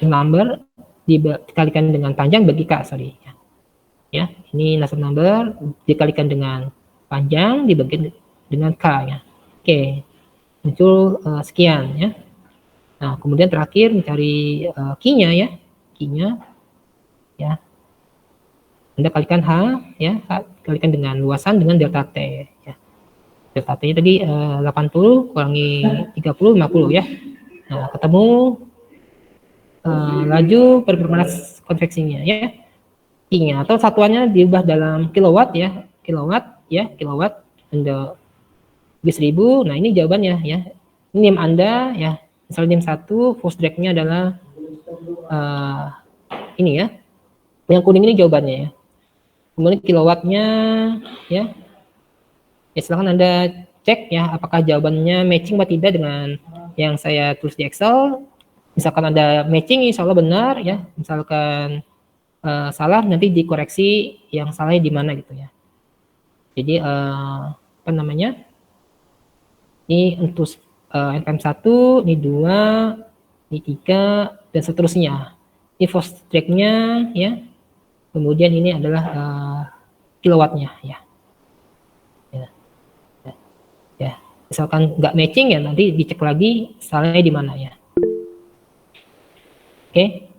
Number dikalikan dengan panjang bagi K, sorry. Ya, ini nasab number dikalikan dengan panjang dibagi dengan K ya. Oke. Muncul sekian ya. Nah, kemudian terakhir mencari Q-nya ya. Q-nya ya. Anda kalikan H ya, kalikan dengan luasan dengan delta T ya. Delta T tadi 80 kurangi 30 50 ya. Nah, ketemu laju perpanas konveksinya ya. Q-nya atau satuannya diubah dalam kilowatt ya. Kilowatt Anda bagi 1000. Nah, ini jawabannya ya. Ini NIM Anda ya. Misalnya NIM 1 force drag-nya adalah ini ya. Yang kuning ini jawabannya ya. Kemudian kilowattnya ya. Silakan Anda cek ya apakah jawabannya matching atau tidak dengan yang saya tulis di Excel. Misalkan Anda matching, insya Allah benar ya. Misalkan salah, nanti dikoreksi yang salahnya di mana gitu ya. Jadi ini untuk NPM1, ini 2, ini 3, dan seterusnya. Ini force drag-nya ya. Kemudian ini adalah kilowattnya ya. Misalkan nggak matching ya nanti dicek lagi salahnya di mana ya. Oke,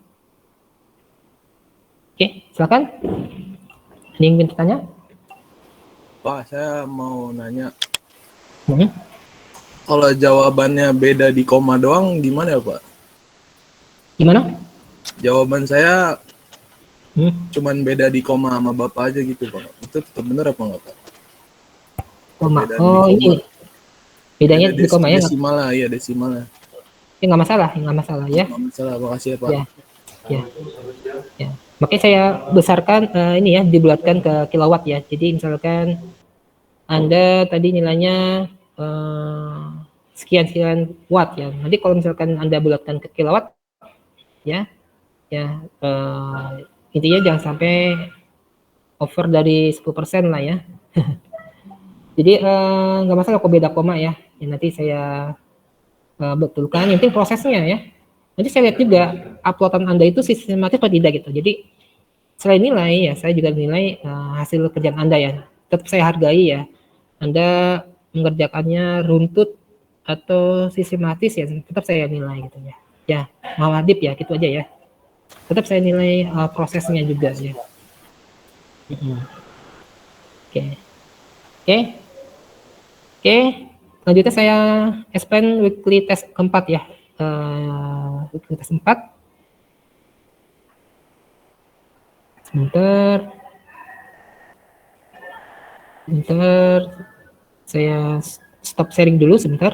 silakan. Ada yang ingin bertanya? Pak, saya mau nanya. Kalau jawabannya beda di koma doang, gimana ya Pak? Gimana? Jawaban saya cuman beda di koma sama Bapak aja gitu Pak. Itu tetap benar apa enggak Pak? Koma. Oh, ini bedanya di koma ya? Desimal lah, iya desimal lah. Ya nggak masalah ya. Nggak masalah, makasih ya Pak. Ya. Makanya saya besarkan ini ya, dibulatkan ke kilowatt ya. Jadi misalkan Anda tadi nilainya sekian watt ya. Nanti kalau misalkan Anda bulatkan ke kilowatt, ya. Ya, intinya jangan sampai over dari 10% lah ya. Jadi nggak masalah kok beda koma ya. Ya nanti saya betulkan. Yang penting prosesnya ya. Nanti saya lihat juga uploadan Anda itu sistematis atau tidak gitu. Jadi selain nilai ya, saya juga nilai hasil kerjaan Anda ya. Tetap saya hargai ya. Anda mengerjakannya runtut atau sistematis ya, tetap saya nilai gitu ya. Ya, mawadib ya, gitu aja ya. Tetap saya nilai prosesnya juga ya. Oke. Oke. Oke. Selanjutnya saya explain weekly test keempat ya. Weekly test 4. Sebentar. Saya stop sharing dulu sebentar.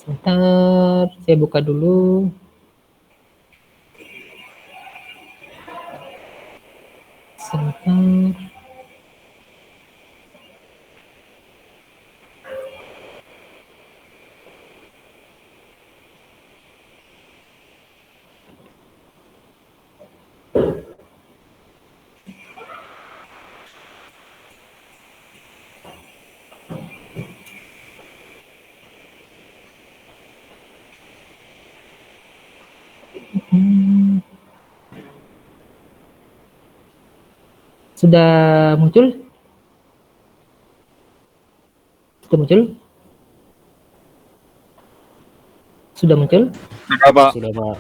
Sebentar, saya buka dulu. Sebentar. Sudah muncul? Sudah muncul? Sudah muncul? Sudah, Pak. Sudah, Pak.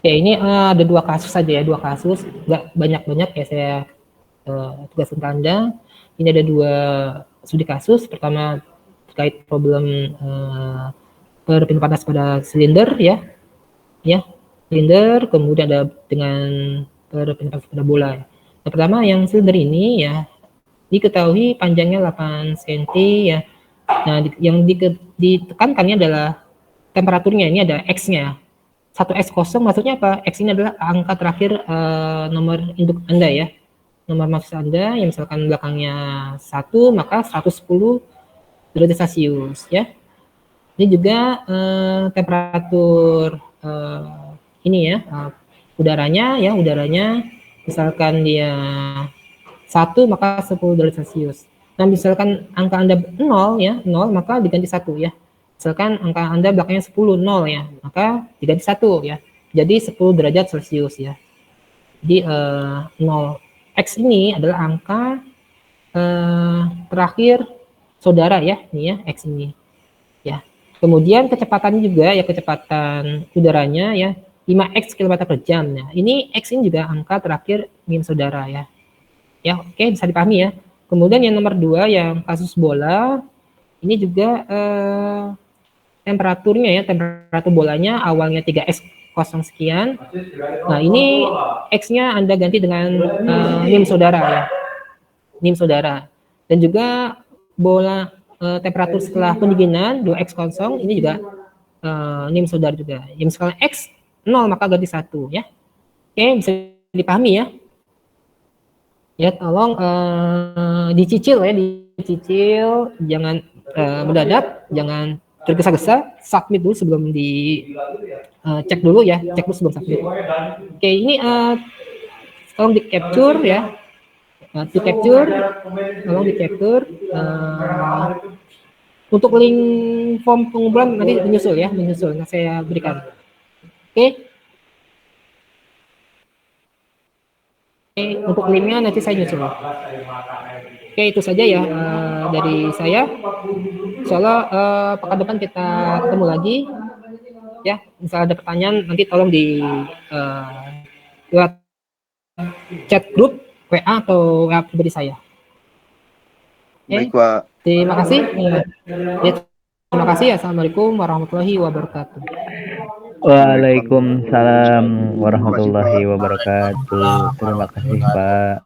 Ya, ini ada 2 kasus saja ya, 2 kasus, nggak banyak-banyak ya saya tugaskan ke Anda. Ini ada 2 studi kasus. Pertama terkait problem perpindahan panas pada silinder ya, silinder, kemudian ada dengan perpindahan panas pada bola. Yang pertama yang silinder ini ya, diketahui panjangnya 8 cm ya. Nah, yang ditekankannya adalah temperaturnya, ini ada X-nya. 1X kosong maksudnya apa? X ini adalah angka terakhir nomor induk Anda ya. Nomor maksud Anda yang misalkan belakangnya 1, maka 110 derajat Celcius ya. Ini juga temperatur ini ya, udaranya misalkan dia 1 maka 10 derajat Celcius. Nah, misalkan angka Anda 0 ya, 0 maka diganti 1 ya. Misalkan angka Anda belakangnya 10, 0 ya, maka diganti 1 ya. Jadi 10 derajat Celcius ya. Jadi 0 X ini adalah angka terakhir saudara ya, ini ya, X ini. Ya. Kemudian kecepatannya juga ya, kecepatan udaranya ya 5x km per jam. Nah, ini X ini juga angka terakhir min saudara ya. Ya, oke, bisa dipahami ya. Kemudian yang nomor 2 yang kasus bola, ini juga temperaturnya ya, temperatur bolanya awalnya 3x kosong sekian. Nah, ini X-nya Anda ganti dengan NIM saudara ya. NIM saudara. Dan juga bola temperatur setelah pendinginan 2x kosong, ini juga NIM saudara juga. Yang misalnya X 0 maka ganti 1 ya. Oke, bisa dipahami ya. Ya, tolong dicicil ya, dicicil, jangan mendadak, jangan tergesa-gesa, submit dulu sebelum cek dulu ya, cek dulu sebelum submit. Oke, ini tolong di capture ya, tolong di capture. Untuk link form pengumpulan nanti menyusul, nanti saya berikan. Oke. Oke, untuk linknya nanti saya nyusul. Oke, itu saja ya dari saya. Insyaallah pekan depan kita ketemu lagi. Ya, misal ada pertanyaan nanti tolong di lewat chat grup WA atau WA pribadi saya. Oke. Baik, Pak. Terima kasih. Ya, terima kasih. Assalamualaikum warahmatullahi wabarakatuh. Waalaikumsalam warahmatullahi wabarakatuh. Terima kasih, Pak.